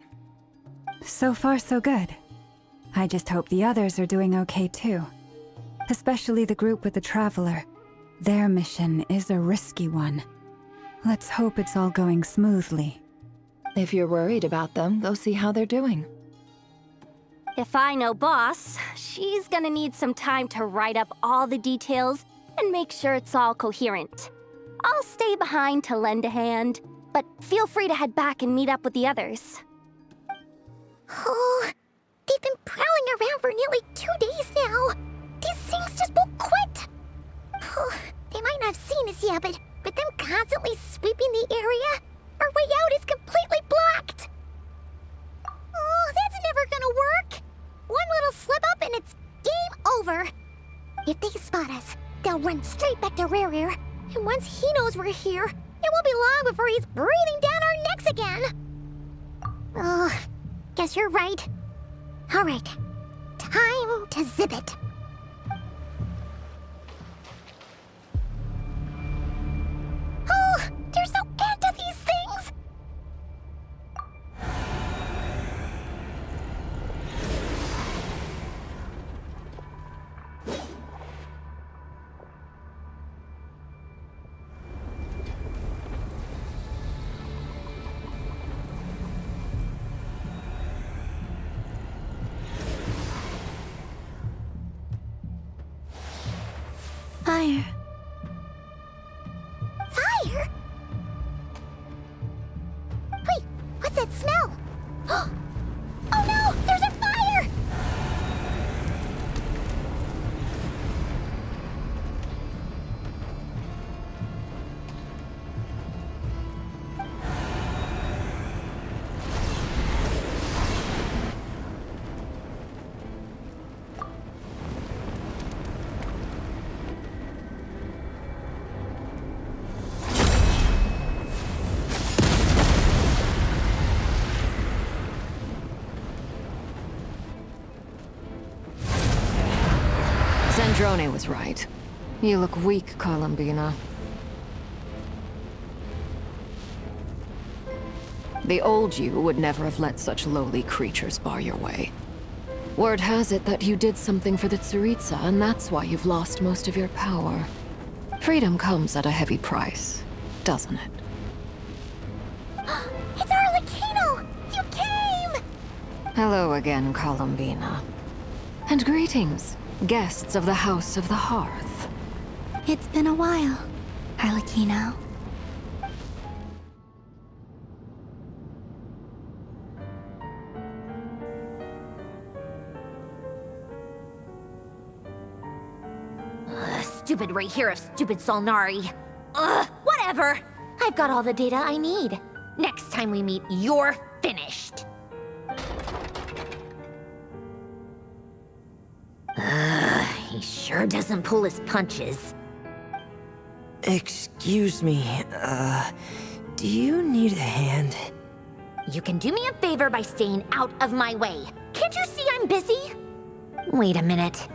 So far, so good. I just hope the others are doing okay too. Especially the group with the Traveler. Their mission is a risky one. Let's hope it's all going smoothly. If you're worried about them, go see how they're doing. If I know Boss, she's gonna need some time to write up all the details and make sure it's all coherent. I'll stay behind to lend a hand, but feel free to head back and meet up with the others. Oh, they've been prowling around for nearly 2 days now. These things just won't quit. Oh, they might not have seen us yet, but with them constantly sweeping the area, our way out is completely blocked. Oh, that's never gonna work. One little slip up and it's game over. If they spot us, they'll run straight back to Rare. And once he knows we're here, it won't be long before he's breathing down our necks again. Oh, guess you're right. All right, time to zip it. Oh, there's no end to these things. Fire. Fire? Wait, what's that smell? Oh no, there's a fire! Zandrone was right. You look weak, Columbina. The old you would never have let such lowly creatures bar your way. Word has it that you did something for the Tsaritsa, and that's why you've lost most of your power. Freedom comes at a heavy price, doesn't it? It's Arlecchino! You came! Hello again, Columbina. And greetings, guests of the House of the Hearth. It's been a while, Arlecchino. Stupid right here of stupid Solnari. Ugh, whatever. I've got all the data I need. Next time we meet, you're finished. He sure doesn't pull his punches. Excuse me, do you need a hand? You can do me a favor by staying out of my way. Can't you see I'm busy? Wait a minute.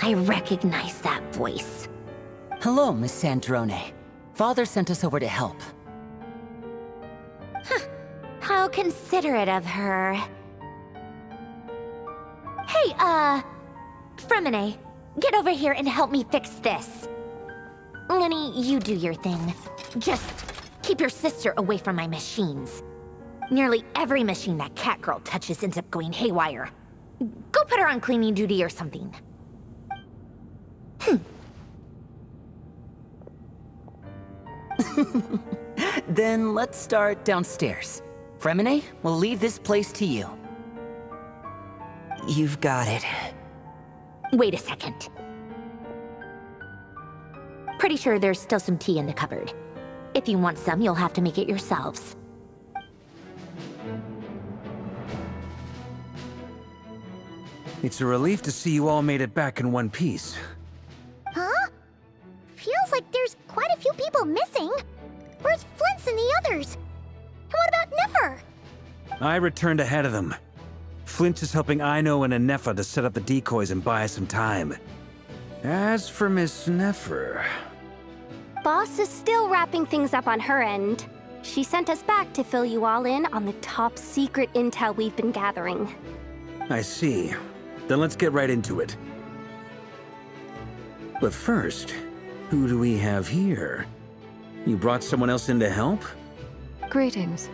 I recognize that voice. Hello, Miss Zandrone. Father sent us over to help. Huh. How considerate of her. Hey, Fremine, get over here and help me fix this. Lenny, you do your thing. Just keep your sister away from my machines. Nearly every machine that cat girl touches ends up going haywire. Go put her on cleaning duty or something. Then let's start downstairs. Fremine, we'll leave this place to you. You've got it. Wait a second. Pretty sure there's still some tea in the cupboard. If you want some, you'll have to make it yourselves. It's a relief to see you all made it back in one piece. Huh? Feels like there's quite a few people missing. Where's Flint's and the others? And what about Nefer? I returned ahead of them. Flint is helping Aino and Anefa to set up the decoys and buy us some time. As for Miss Nefer... Boss is still wrapping things up on her end. She sent us back to fill you all in on the top secret intel we've been gathering. I see. Then let's get right into it. But first, who do we have here? You brought someone else in to help? Greetings.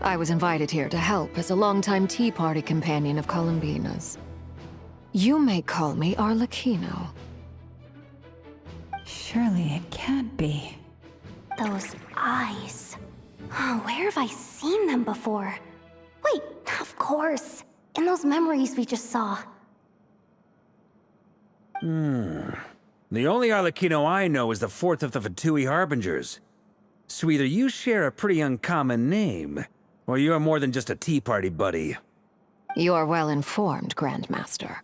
I was invited here to help as a longtime Tea Party companion of Columbina's. You may call me Arlecchino. Surely it can't be. Those eyes. Oh, where have I seen them before? Wait, of course. In those memories we just saw. The only Arlecchino I know is the fourth of the Fatui Harbingers. So either you share a pretty uncommon name, or you're more than just a tea party buddy. You're well informed, Grandmaster.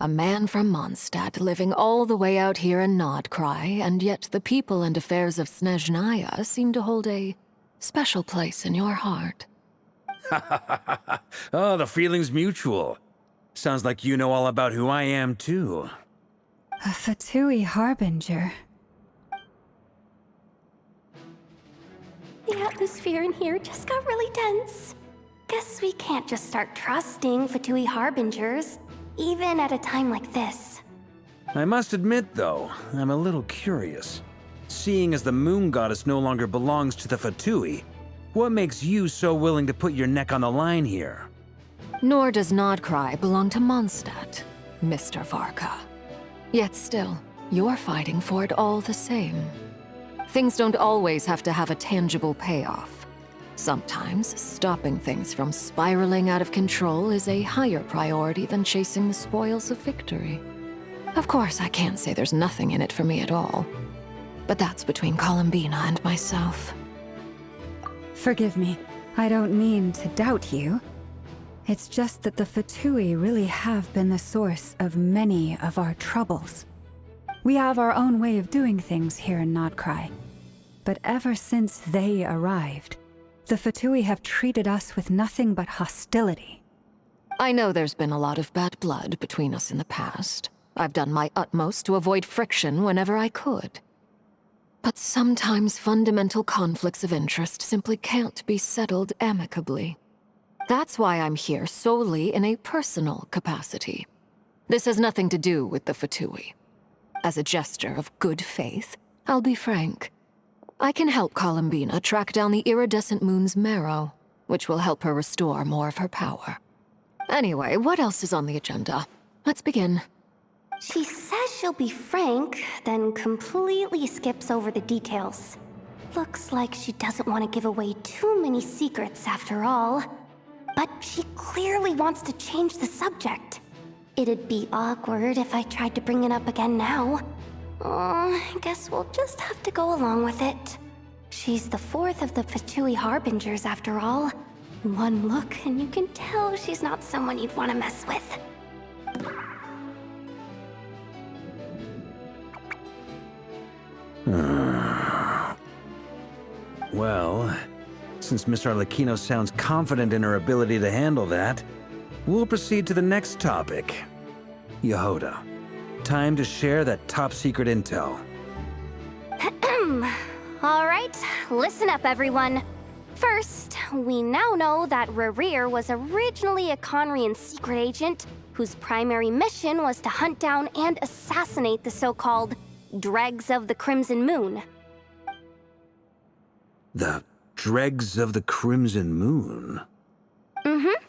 A man from Mondstadt living all the way out here in Nod-Krai, and yet the people and affairs of Snezhnaya seem to hold a special place in your heart. Oh, the feeling's mutual. Sounds like you know all about who I am, too. A Fatui Harbinger. The atmosphere in here just got really tense. Guess we can't just start trusting Fatui Harbingers, even at a time like this. I must admit, though, I'm a little curious. Seeing as the moon goddess no longer belongs to the Fatui, what makes you so willing to put your neck on the line here? Nor does Nod-Krai belong to Mondstadt, Mr. Varka. Yet still, you're fighting for it all the same. Things don't always have to have a tangible payoff. Sometimes, stopping things from spiraling out of control is a higher priority than chasing the spoils of victory. Of course, I can't say there's nothing in it for me at all. But that's between Columbina and myself. Forgive me. I don't mean to doubt you. It's just that the Fatui really have been the source of many of our troubles. We have our own way of doing things here in Nod-Krai. But ever since they arrived, the Fatui have treated us with nothing but hostility. I know there's been a lot of bad blood between us in the past. I've done my utmost to avoid friction whenever I could. But sometimes fundamental conflicts of interest simply can't be settled amicably. That's why I'm here solely in a personal capacity. This has nothing to do with the Fatui. As a gesture of good faith, I'll be frank. I can help Columbina track down the iridescent moon's marrow, which will help her restore more of her power. Anyway, what else is on the agenda? Let's begin. She says she'll be frank, then completely skips over the details. Looks like she doesn't want to give away too many secrets after all. But she clearly wants to change the subject. It'd be awkward if I tried to bring it up again now. I guess we'll just have to go along with it. She's the fourth of the Fatui Harbingers after all. One look and you can tell she's not someone you'd want to mess with. Well, since Miss Arlecchino sounds confident in her ability to handle that, we'll proceed to the next topic. Yehoda, time to share that top-secret intel. All right, listen up, everyone. First, we now know that Rerir was originally a Conrian secret agent whose primary mission was to hunt down and assassinate the so-called Dregs of the Crimson Moon. The Dregs of the Crimson Moon? Mm-hmm.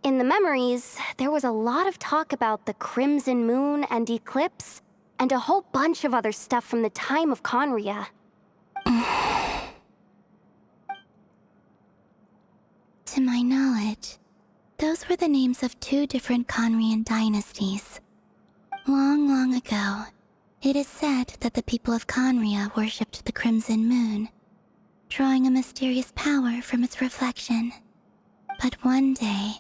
In the memories, there was a lot of talk about the Crimson Moon and Eclipse, and a whole bunch of other stuff from the time of Conria. To my knowledge, those were the names of two different Conrian dynasties. Long, long ago, it is said that the people of Conria worshipped the Crimson Moon, drawing a mysterious power from its reflection. But one day,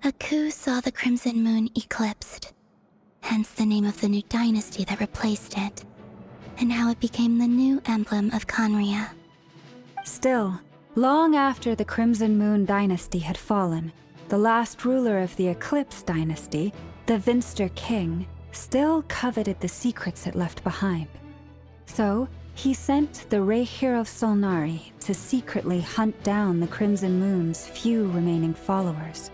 a coup saw the Crimson Moon eclipsed, hence the name of the new dynasty that replaced it, and how it became the new emblem of Conria. Still, long after the Crimson Moon dynasty had fallen, the last ruler of the Eclipse dynasty, the Vinster King, still coveted the secrets it left behind. So, he sent the Rehir of Solnari to secretly hunt down the Crimson Moon's few remaining followers.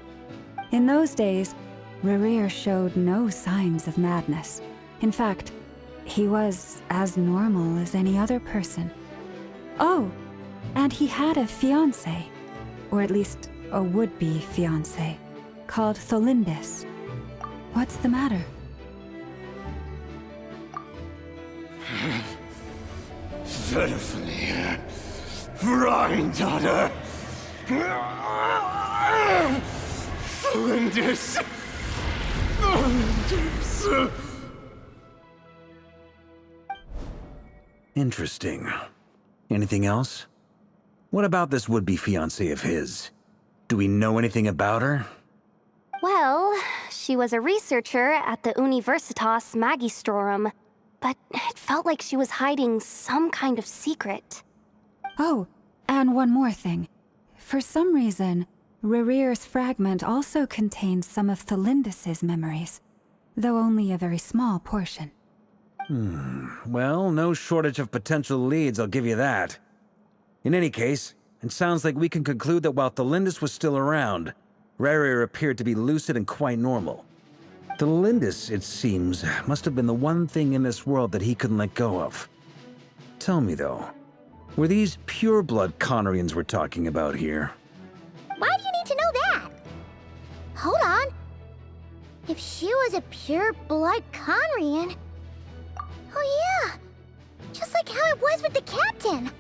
In those days, Rerir showed no signs of madness. In fact, he was as normal as any other person. Oh, and he had a fiancé, or at least a would-be fiancé, called Tholindis. What's the matter? pitifully. Granddaughter. Flinders. Interesting. Anything else? What about this would-be fiancée of his? Do we know anything about her? Well, she was a researcher at the Universitas Magistrorum, but it felt like she was hiding some kind of secret. Oh, and one more thing. For some reason, Rerear's fragment also contains some of Thelindis' memories, though only a very small portion. Well, no shortage of potential leads, I'll give you that. In any case, it sounds like we can conclude that while Thelindis was still around, Rerear appeared to be lucid and quite normal. Thelindis, it seems, must have been the one thing in this world that he couldn't let go of. Tell me, though, were these pure-blood Conorians we're talking about here? Why do you need to know that? Hold on. If she was a pure-blood Conrian... Oh yeah! Just like how it was with the captain!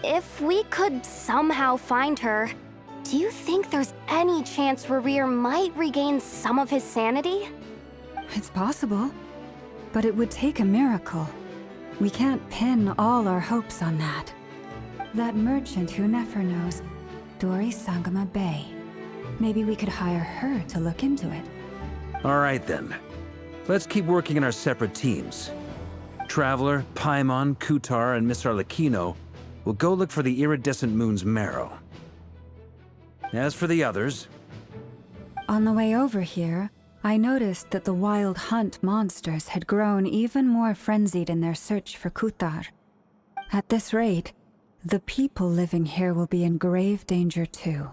If we could somehow find her, do you think there's any chance Rerear might regain some of his sanity? It's possible, but it would take a miracle. We can't pin all our hopes on that. That merchant who Nefer knows, Dori Sangama Bay. Maybe we could hire her to look into it. All right, then. Let's keep working in our separate teams. Traveler, Paimon, Kutar, and Miss Arlecchino will go look for the iridescent moon's marrow. As for the others... On the way over here, I noticed that the Wild Hunt monsters had grown even more frenzied in their search for Kutar. At this rate, the people living here will be in grave danger too.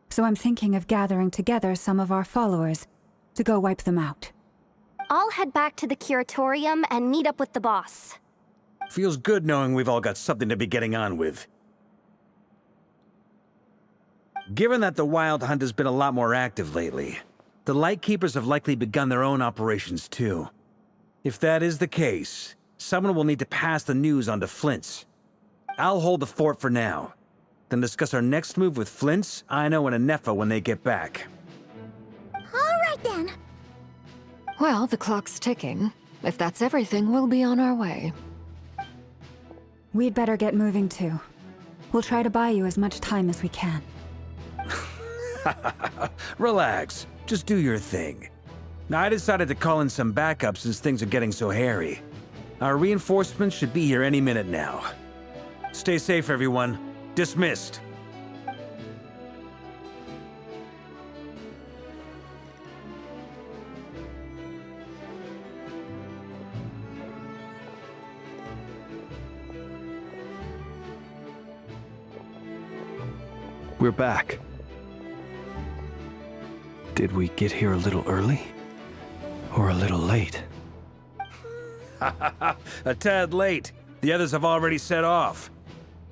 So I'm thinking of gathering together some of our followers to go wipe them out. I'll head back to the curatorium and meet up with the boss. Feels good knowing we've all got something to be getting on with. Given that the Wild Hunt has been a lot more active lately, the Lightkeepers have likely begun their own operations too. If that is the case, someone will need to pass the news on to Flint's. I'll hold the fort for now, then discuss our next move with Flint's, Aino, and Anefa when they get back. All right then. Well, the clock's ticking. If that's everything, we'll be on our way. We'd better get moving too. We'll try to buy you as much time as we can. Relax. Just do your thing. I decided to call in some backup since things are getting so hairy. Our reinforcements should be here any minute now. Stay safe, everyone. Dismissed. We're back. Did we get here a little early? Or a little late? A tad late. The others have already set off.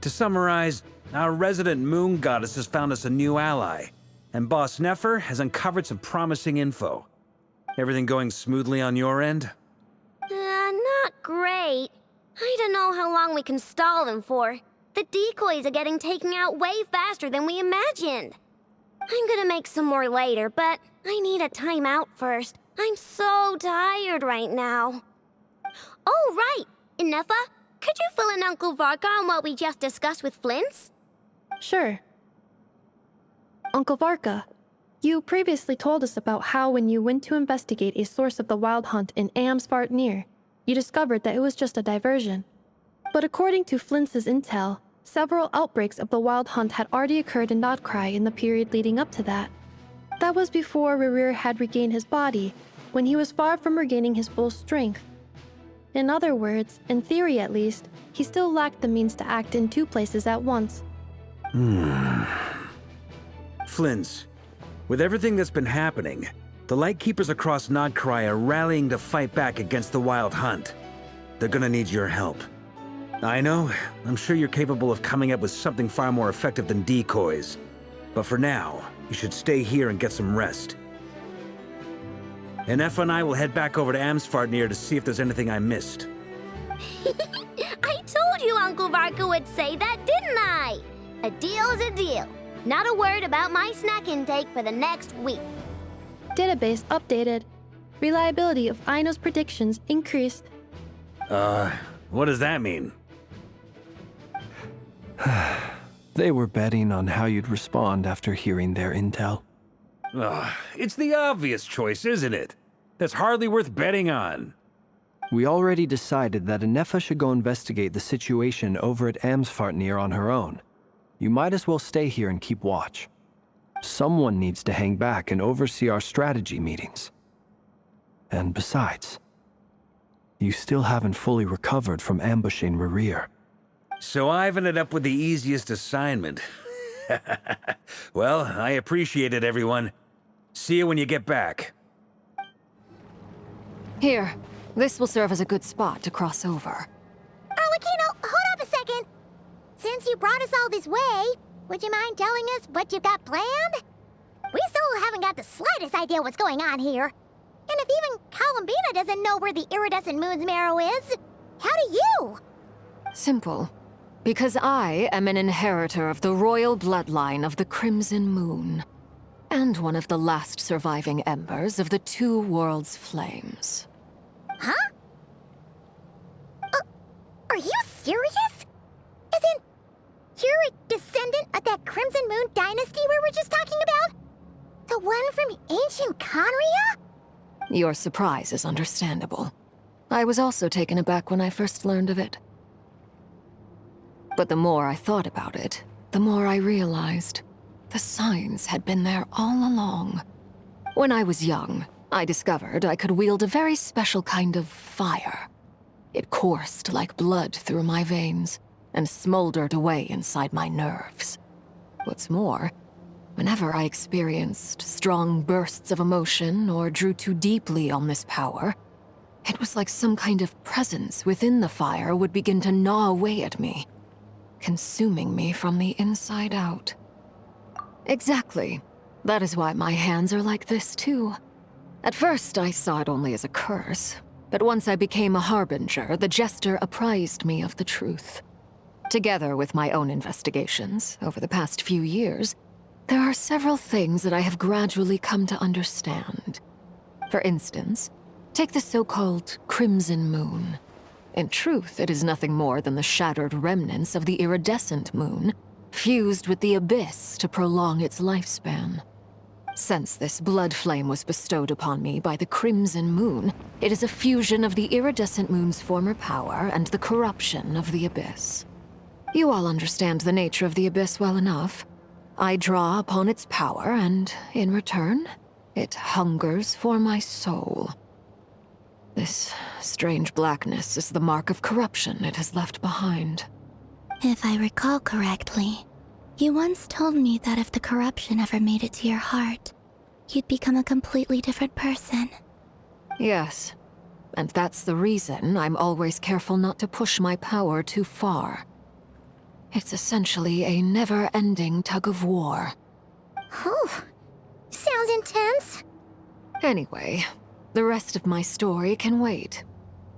To summarize, our resident moon goddess has found us a new ally, and Boss Nefer has uncovered some promising info. Everything going smoothly on your end? Not great. I don't know how long we can stall them for. The decoys are getting taken out way faster than we imagined. I'm gonna make some more later, but I need a timeout first. I'm so tired right now. Oh, right! Inefa, could you fill in Uncle Varka on what we just discussed with Flint's? Sure. Uncle Varka, you previously told us about how when you went to investigate a source of the Wild Hunt in Amsvartnir, you discovered that it was just a diversion. But according to Flint's intel, several outbreaks of the Wild Hunt had already occurred in Nod-Krai in the period leading up to that. That was before Rerear had regained his body, when he was far from regaining his full strength. In other words, in theory at least, he still lacked the means to act in two places at once. Flint's, with everything that's been happening, the Lightkeepers across Nod-Krai are rallying to fight back against the Wild Hunt. They're gonna need your help. I know, I'm sure you're capable of coming up with something far more effective than decoys. But for now, you should stay here and get some rest. Anefa and I will head back over to Amsvartnir to see if there's anything I missed. I told you Uncle Kuvarka would say that, didn't I? A deal's a deal. Not a word about my snack intake for the next week. Database updated. Reliability of Aino's predictions increased. What does that mean? They were betting on how you'd respond after hearing their intel. It's the obvious choice, isn't it? That's hardly worth betting on. We already decided that Anefa should go investigate the situation over at Amsfartnir on her own. You might as well stay here and keep watch. Someone needs to hang back and oversee our strategy meetings. And besides, you still haven't fully recovered from ambushing Rerir. So I've ended up with the easiest assignment. Well, I appreciate it, everyone. See you when you get back. Here, this will serve as a good spot to cross over. Arlecchino, hold up a second. Since you brought us all this way, would you mind telling us what you've got planned? We still haven't got the slightest idea what's going on here. And if even Columbina doesn't know where the iridescent moon's marrow is, how do you? Simple. Because I am an inheritor of the royal bloodline of the Crimson Moon, and one of the last surviving embers of the Two Worlds' flames. Huh? Are you serious? As in, you're a descendant of that Crimson Moon dynasty we were just talking about? The one from ancient Conria? Your surprise is understandable. I was also taken aback when I first learned of it. But the more I thought about it, the more I realized the signs had been there all along. When I was young, I discovered I could wield a very special kind of fire. It coursed like blood through my veins and smoldered away inside my nerves. What's more, whenever I experienced strong bursts of emotion or drew too deeply on this power, it was like some kind of presence within the fire would begin to gnaw away at me, consuming me from the inside out. Exactly. That is why my hands are like this, too. At first, I saw it only as a curse, but once I became a harbinger, the Jester apprised me of the truth. Together with my own investigations, over the past few years, there are several things that I have gradually come to understand. For instance, take the so-called Crimson Moon. In truth, it is nothing more than the shattered remnants of the iridescent moon, fused with the abyss to prolong its lifespan. Since this blood flame was bestowed upon me by the Crimson Moon, it is a fusion of the iridescent moon's former power and the corruption of the abyss. You all understand the nature of the abyss well enough. I draw upon its power, and in return, it hungers for my soul. This strange blackness is the mark of corruption it has left behind. If I recall correctly, you once told me that if the corruption ever made it to your heart, you'd become a completely different person. Yes, and that's the reason I'm always careful not to push my power too far. It's essentially a never-ending tug-of-war. Whew. Sounds intense. Anyway, the rest of my story can wait.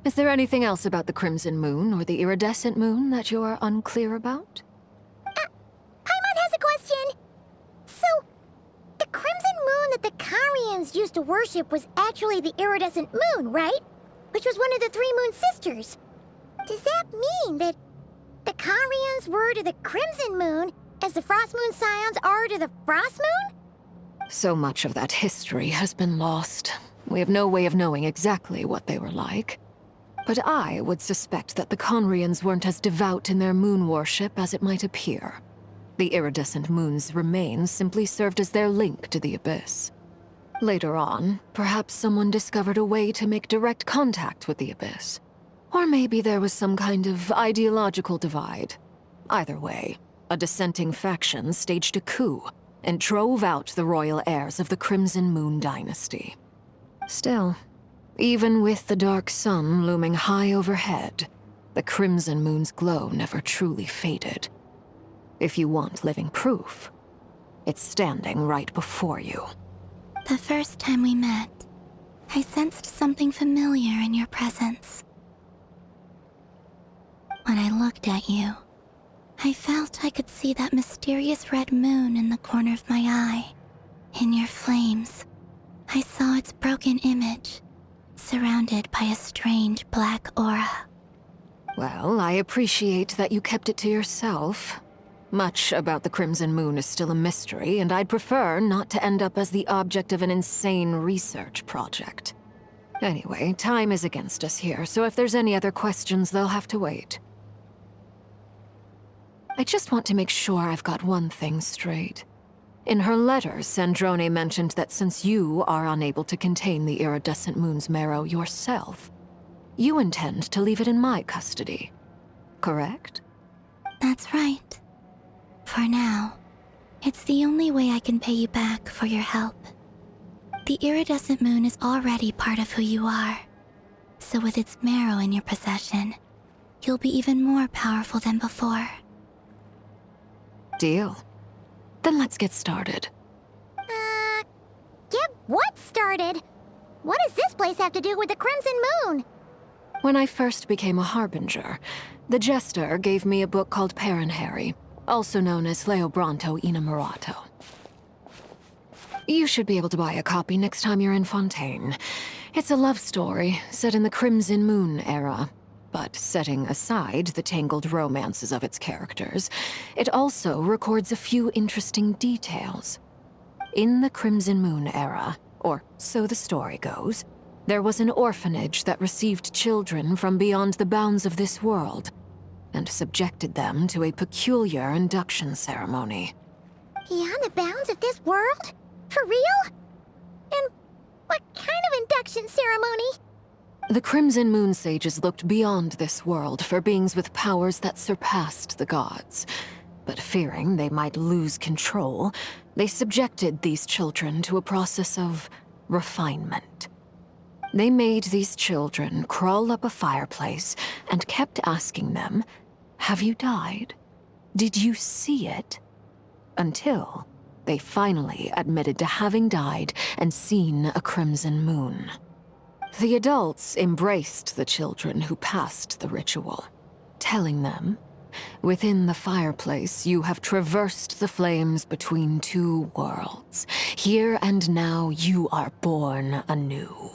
Is there anything else about the Crimson Moon or the Iridescent Moon that you're unclear about? Paimon has a question. So, the Crimson Moon that the Carians used to worship was actually the Iridescent Moon, right? Which was one of the three Moon Sisters. Does that mean that the Carians were to the Crimson Moon as the Frost Moon Scions are to the Frost Moon? So much of that history has been lost. We have no way of knowing exactly what they were like. But I would suspect that the Conrians weren't as devout in their moon worship as it might appear. The iridescent moon's remains simply served as their link to the Abyss. Later on, perhaps someone discovered a way to make direct contact with the Abyss. Or maybe there was some kind of ideological divide. Either way, a dissenting faction staged a coup and drove out the royal heirs of the Crimson Moon dynasty. Still, even with the dark sun looming high overhead, the Crimson Moon's glow never truly faded. If you want living proof, it's standing right before you. The first time we met, I sensed something familiar in your presence. When I looked at you, I felt I could see that mysterious red moon in the corner of my eye. In your flames, I saw its broken image, surrounded by a strange black aura. Well, I appreciate that you kept it to yourself. Much about the Crimson Moon is still a mystery, and I'd prefer not to end up as the object of an insane research project. Anyway, time is against us here, so if there's any other questions, they'll have to wait. I just want to make sure I've got one thing straight. In her letters, Sandrone mentioned that since you are unable to contain the iridescent moon's marrow yourself, you intend to leave it in my custody, correct? That's right. For now, it's the only way I can pay you back for your help. The iridescent moon is already part of who you are, so with its marrow in your possession, you'll be even more powerful than before. Deal. Then let's get started. Get what started? What does this place have to do with the Crimson Moon? When I first became a Harbinger, the Jester gave me a book called Paranhari, also known as Leobranto Innamorato. You should be able to buy a copy next time you're in Fontaine. It's a love story set in the Crimson Moon era, but setting aside the tangled romances of its characters, it also records a few interesting details. In the Crimson Moon era, or so the story goes, there was an orphanage that received children from beyond the bounds of this world, and subjected them to a peculiar induction ceremony. Beyond the bounds of this world? For real? And what kind of induction ceremony? The Crimson Moon sages looked beyond this world for beings with powers that surpassed the gods. But fearing they might lose control, they subjected these children to a process of refinement. They made these children crawl up a fireplace and kept asking them, "Have you died? Did you see it?" Until they finally admitted to having died and seen a crimson moon. The adults embraced the children who passed the ritual, telling them, "Within the fireplace, you have traversed the flames between two worlds. Here and now, you are born anew."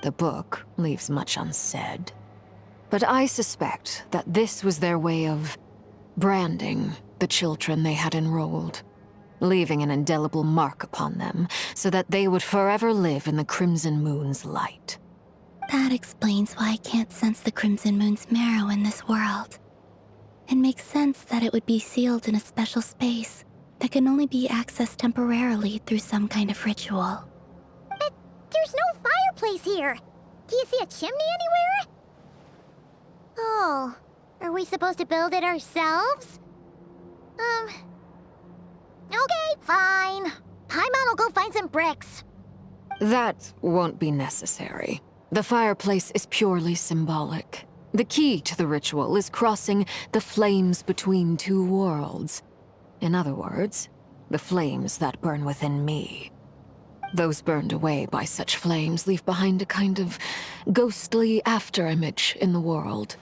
The book leaves much unsaid, but I suspect that this was their way of branding the children they had enrolled, leaving an indelible mark upon them so that they would forever live in the Crimson Moon's light. That explains why I can't sense the Crimson Moon's marrow in this world. It makes sense that it would be sealed in a special space that can only be accessed temporarily through some kind of ritual. But there's no fireplace here. Do you see a chimney anywhere? Oh, are we supposed to build it ourselves? Okay, fine. Paimon will go find some bricks. That won't be necessary. The fireplace is purely symbolic. The key to the ritual is crossing the flames between two worlds. In other words, the flames that burn within me. Those burned away by such flames leave behind a kind of ghostly afterimage in the world.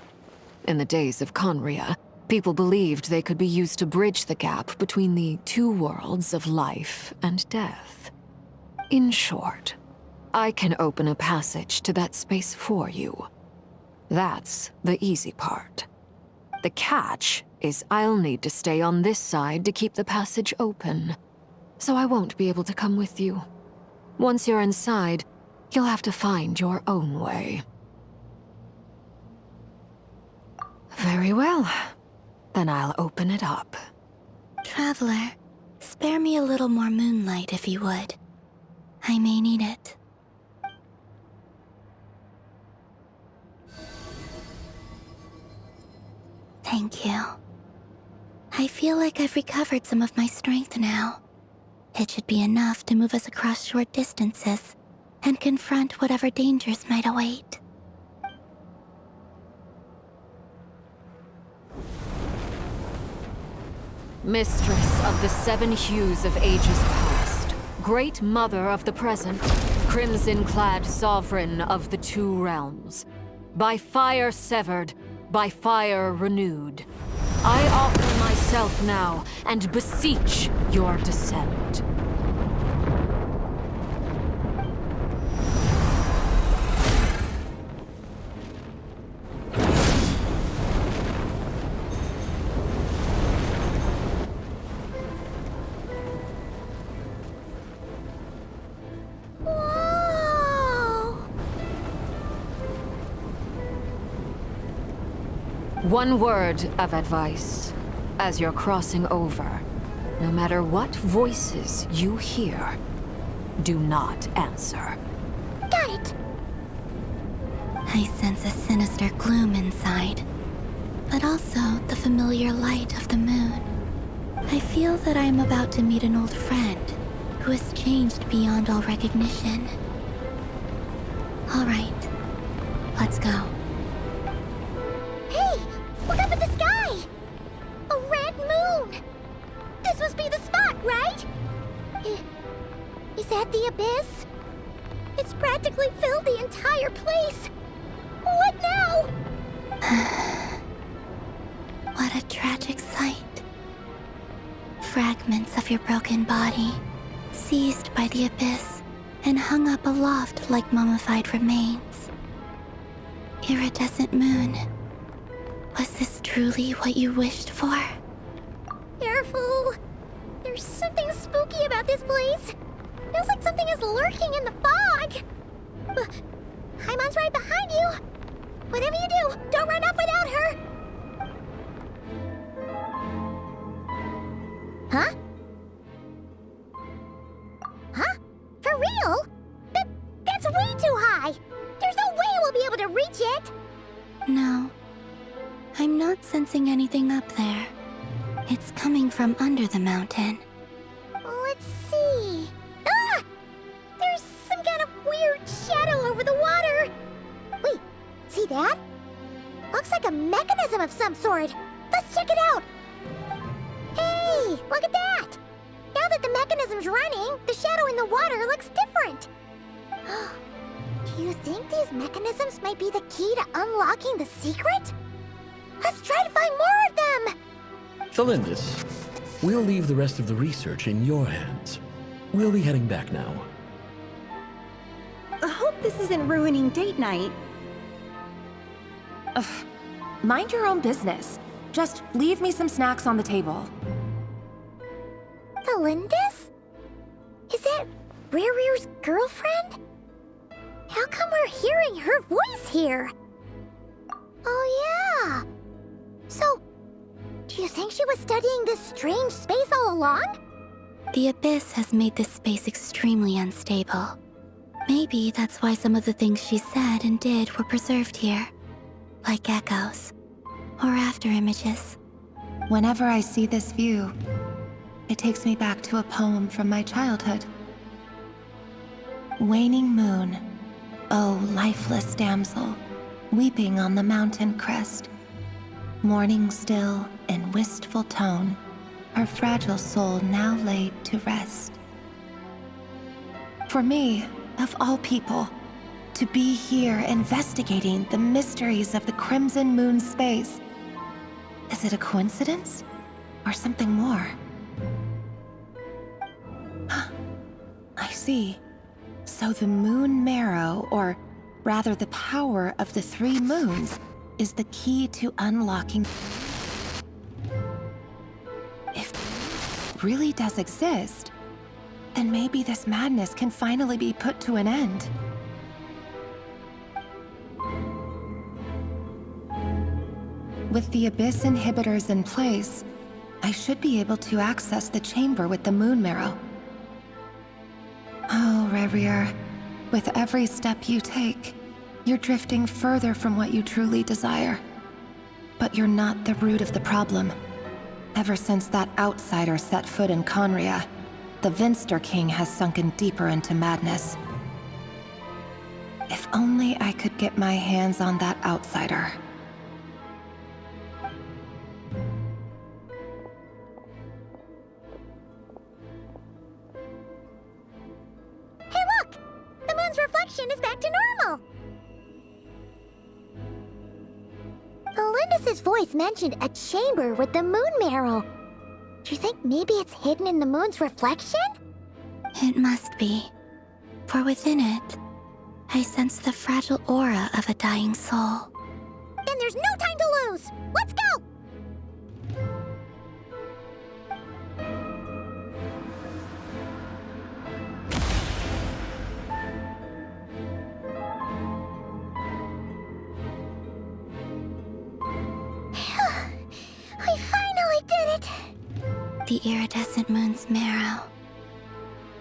In the days of Conria, people believed they could be used to bridge the gap between the two worlds of life and death. In short, I can open a passage to that space for you. That's the easy part. The catch is I'll need to stay on this side to keep the passage open, so I won't be able to come with you. Once you're inside, you'll have to find your own way. Very well. Then I'll open it up. Traveler, spare me a little more moonlight if you would. I may need it. Thank you. I feel like I've recovered some of my strength now. It should be enough to move us across short distances and confront whatever dangers might await. Mistress of the seven hues of ages past, great mother of the present, crimson-clad sovereign of the two realms, by fire severed, by fire renewed. I offer myself now and beseech your descent. One word of advice. As you're crossing over, no matter what voices you hear, do not answer. Got it! I sense a sinister gloom inside, but also the familiar light of the moon. I feel that I am about to meet an old friend who has changed beyond all recognition. All right, let's go. Hey! Look up at the sky! A red moon! This must be the spot, right? Is that the abyss? It's practically filled the entire place! What now? What a tragic sight. Fragments of your broken body, seized by the abyss, and hung up aloft like mummified remains. Iridescent moon. Was this truly what you wished for? Careful! There's something spooky about this place. Feels like something is lurking in the fog. Haimon's right behind you. Whatever you do, don't run off without her. Huh? Huh? For real? That's way too high. There's no way we'll be able to reach it. No. I'm not sensing anything up there. It's coming from under the mountain. Let's see. Ah! There's some kind of weird shadow over the water. Wait, see that? Looks like a mechanism of some sort. Let's check it out. Hey, look at that. Now that the mechanism's running, the shadow in the water looks different. Do you think these mechanisms might be the key to unlocking the secret? Let's try to find more of them! Thelindis, we'll leave the rest of the research in your hands. We'll be heading back now. I hope this isn't ruining date night. Ugh. Mind your own business. Just leave me some snacks on the table. Thelindis? Is that Rerear's girlfriend? How come we're hearing her voice here? Oh yeah! So, do you think she was studying this strange space all along? The abyss has made this space extremely unstable. Maybe that's why some of the things she said and did were preserved here. Like echoes. Or after images. Whenever I see this view, it takes me back to a poem from my childhood. Waning moon, oh lifeless damsel, weeping on the mountain crest. Mourning still in wistful tone, her fragile soul now laid to rest. For me, of all people, to be here investigating the mysteries of the Crimson Moon space. Is it a coincidence? Or something more? I see. So the moon marrow, or rather the power of the 3 moons, is the key to unlocking. If it really does exist, then maybe this madness can finally be put to an end. With the Abyss inhibitors in place, I should be able to access the chamber with the moon marrow. Oh, Rerear, with every step you take, you're drifting further from what you truly desire. But you're not the root of the problem. Ever since that outsider set foot in Conria, the Vinster King has sunken deeper into madness. If only I could get my hands on that outsider. Hey look! The moon's reflection is back to normal! Lindis's voice mentioned a chamber with the moon marrow. Do you think maybe it's hidden in the moon's reflection? It must be. For within it, I sense the fragile aura of a dying soul. Then there's no time to lose! Let's go! We finally did it! The iridescent moon's marrow,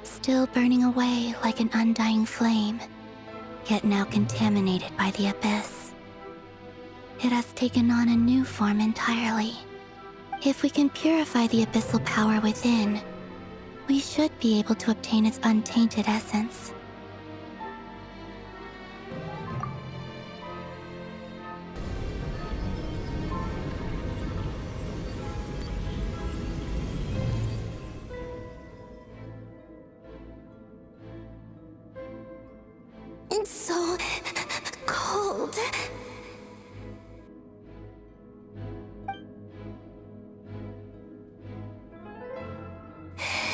still burning away like an undying flame, yet now contaminated by the abyss. It has taken on a new form entirely. If we can purify the abyssal power within, we should be able to obtain its untainted essence. It's so cold.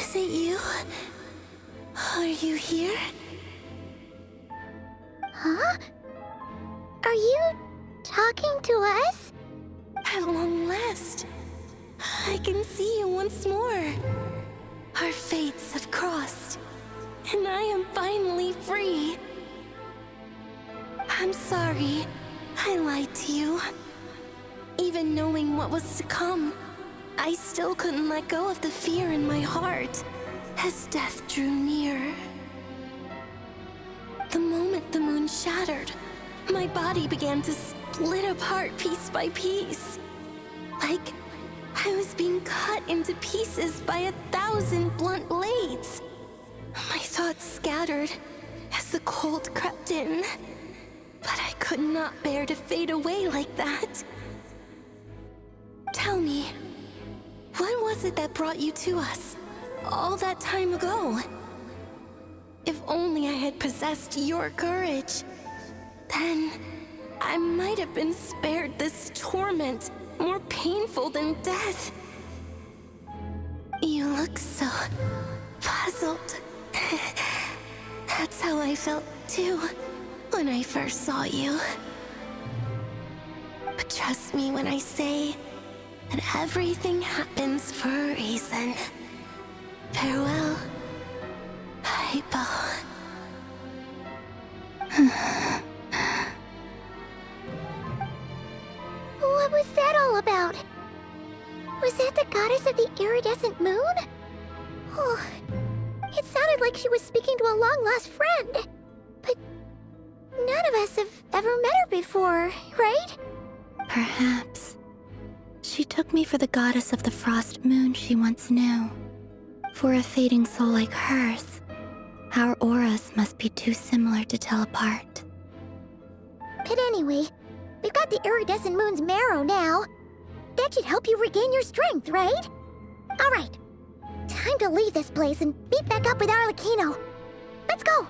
Is it you? Are you here? Huh? Are you talking to us? At long last, I can see you once more. Our fates have crossed, and I am finally free. I'm sorry, I lied to you. Even knowing what was to come, I still couldn't let go of the fear in my heart as death drew near. The moment the moon shattered, my body began to split apart piece by piece. Like I was being cut into pieces by 1,000 blunt blades. My thoughts scattered as the cold crept in. But I could not bear to fade away like that. Tell me, what was it that brought you to us all that time ago? If only I had possessed your courage, then I might have been spared this torment more painful than death. You look so puzzled. That's how I felt too when I first saw you. But trust me when I say that everything happens for a reason. Farewell, Hypo. What was that all about? Was that the goddess of the iridescent moon? Oh, it sounded like she was speaking to a long-lost friend. But none of us have ever met her before, right? Perhaps. She took me for the goddess of the frost moon she once knew. For a fading soul like hers, our auras must be too similar to tell apart. But anyway, we've got the iridescent moon's marrow now. That should help you regain your strength, right? All right, time to leave this place and meet back up with Arlecchino. Let's go!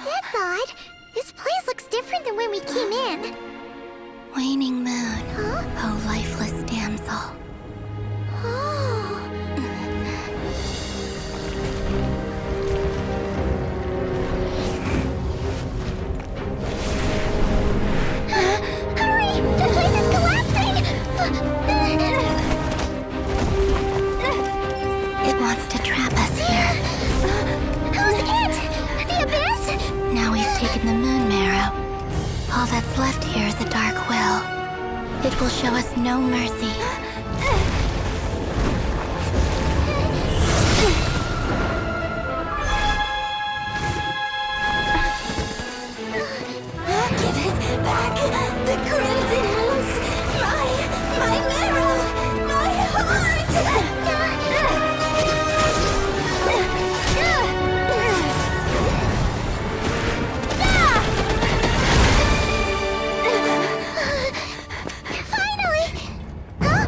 That's odd. This place looks different than when we came in. Waning moon, oh lifeless damsel. Hurry! The place is collapsing! It wants to trap us here. Who's it? The abyss? Now we've taken the moon marrow. All that's left here is a dark will. It will show us no mercy. Give it back! The crimson moons! My marrow! My heart! Finally! Huh?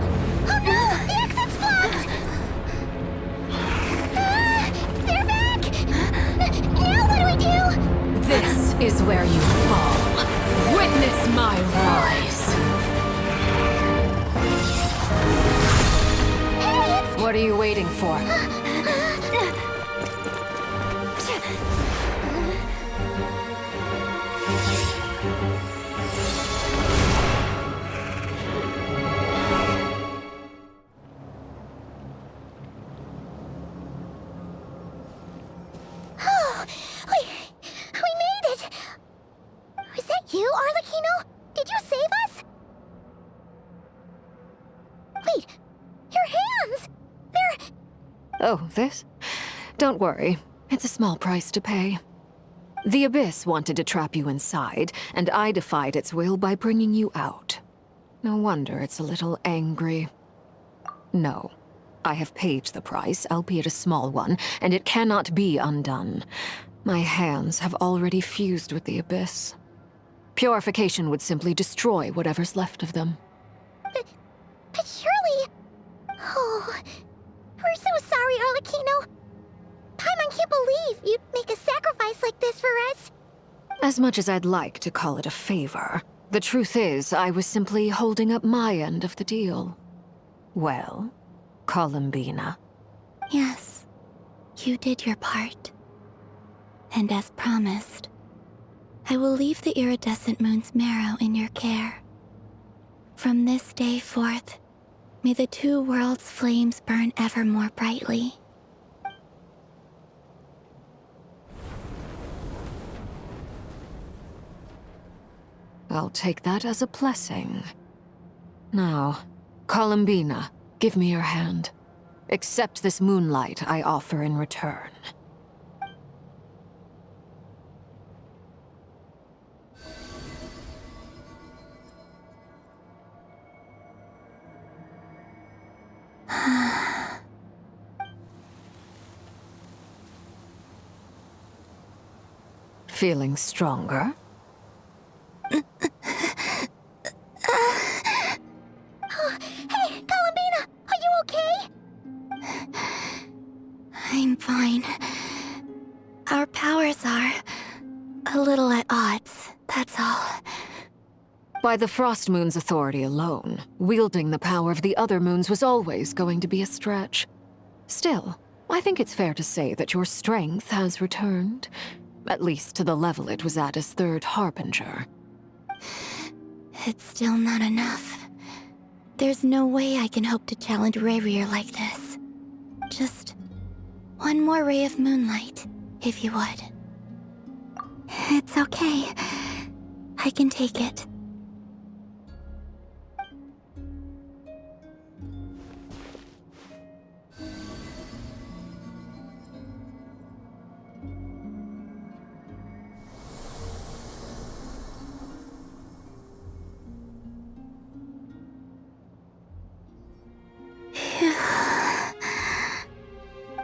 where you fall. Witness my rise. What are you waiting for? We made it! Was that you, Arlecchino? Did you save us? Wait, your hands! They're... Oh, this? Don't worry. It's a small price to pay. The Abyss wanted to trap you inside, and I defied its will by bringing you out. No wonder it's a little angry. No. I have paid the price, albeit a small one, and it cannot be undone. My hands have already fused with the Abyss. Purification would simply destroy whatever's left of them. But surely... Oh... We're so sorry, Arlecchino. Paimon can't believe you'd make a sacrifice like this for us. As much as I'd like to call it a favor, the truth is I was simply holding up my end of the deal. Well, Columbina. Yes, you did your part. And as promised, I will leave the iridescent moon's marrow in your care. From this day forth, may the two worlds' flames burn ever more brightly. I'll take that as a blessing. Now, Columbina, give me your hand. Accept this moonlight I offer in return. Feeling stronger? Hey, Columbina! Are you okay? I'm fine. Our powers are a little at odds, that's all. By the Frost Moon's authority alone, wielding the power of the other moons was always going to be a stretch. Still, I think it's fair to say that your strength has returned. At least to the level it was at as Third Harbinger. It's still not enough. There's no way I can hope to challenge Rayrir like this. Just one more ray of moonlight, if you would. It's okay. I can take it.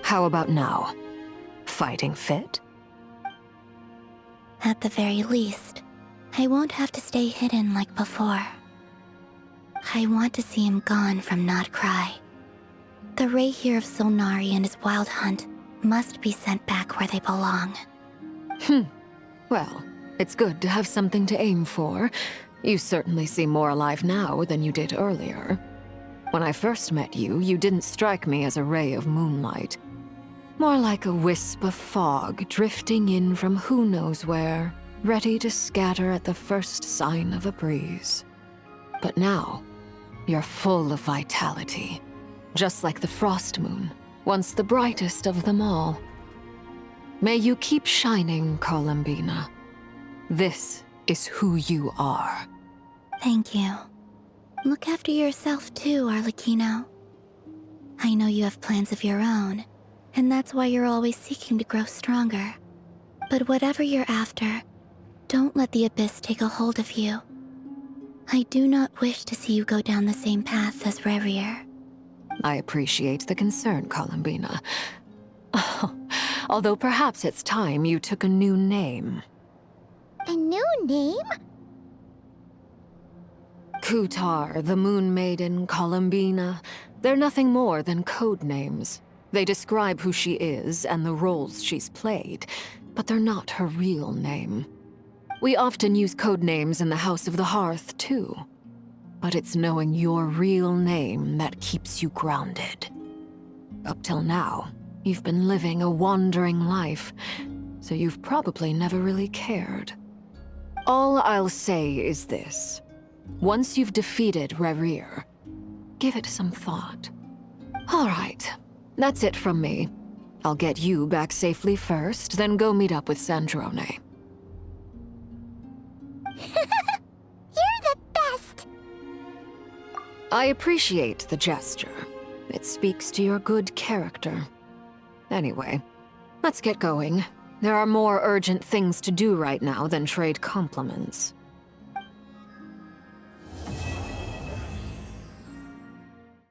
How about now? Fighting fit? At the very least, I won't have to stay hidden like before. I want to see him gone from Nod-Krai. The Ray here of Solnari and his wild hunt must be sent back where they belong. Well, it's good to have something to aim for. You certainly seem more alive now than you did earlier. When I first met you, you didn't strike me as a ray of moonlight. More like a wisp of fog drifting in from who knows where, ready to scatter at the first sign of a breeze. But now, you're full of vitality, just like the Frost Moon, once the brightest of them all. May you keep shining, Columbina. This is who you are. Thank you. Look after yourself too, Arlecchino. I know you have plans of your own, and that's why you're always seeking to grow stronger. But whatever you're after, don't let the Abyss take a hold of you. I do not wish to see you go down the same path as Rayrir. I appreciate the concern, Columbina. Although perhaps it's time you took a new name. A new name? Kutar, the Moon Maiden, Columbina. They're nothing more than code names. They describe who she is and the roles she's played, but they're not her real name. We often use code names in the House of the Hearth, too. But it's knowing your real name that keeps you grounded. Up till now, you've been living a wandering life, so you've probably never really cared. All I'll say is this. Once you've defeated Rerir, give it some thought. All right, that's it from me. I'll get you back safely first, then go meet up with Sandrone. You're the best! I appreciate the gesture. It speaks to your good character. Anyway, let's get going. There are more urgent things to do right now than trade compliments.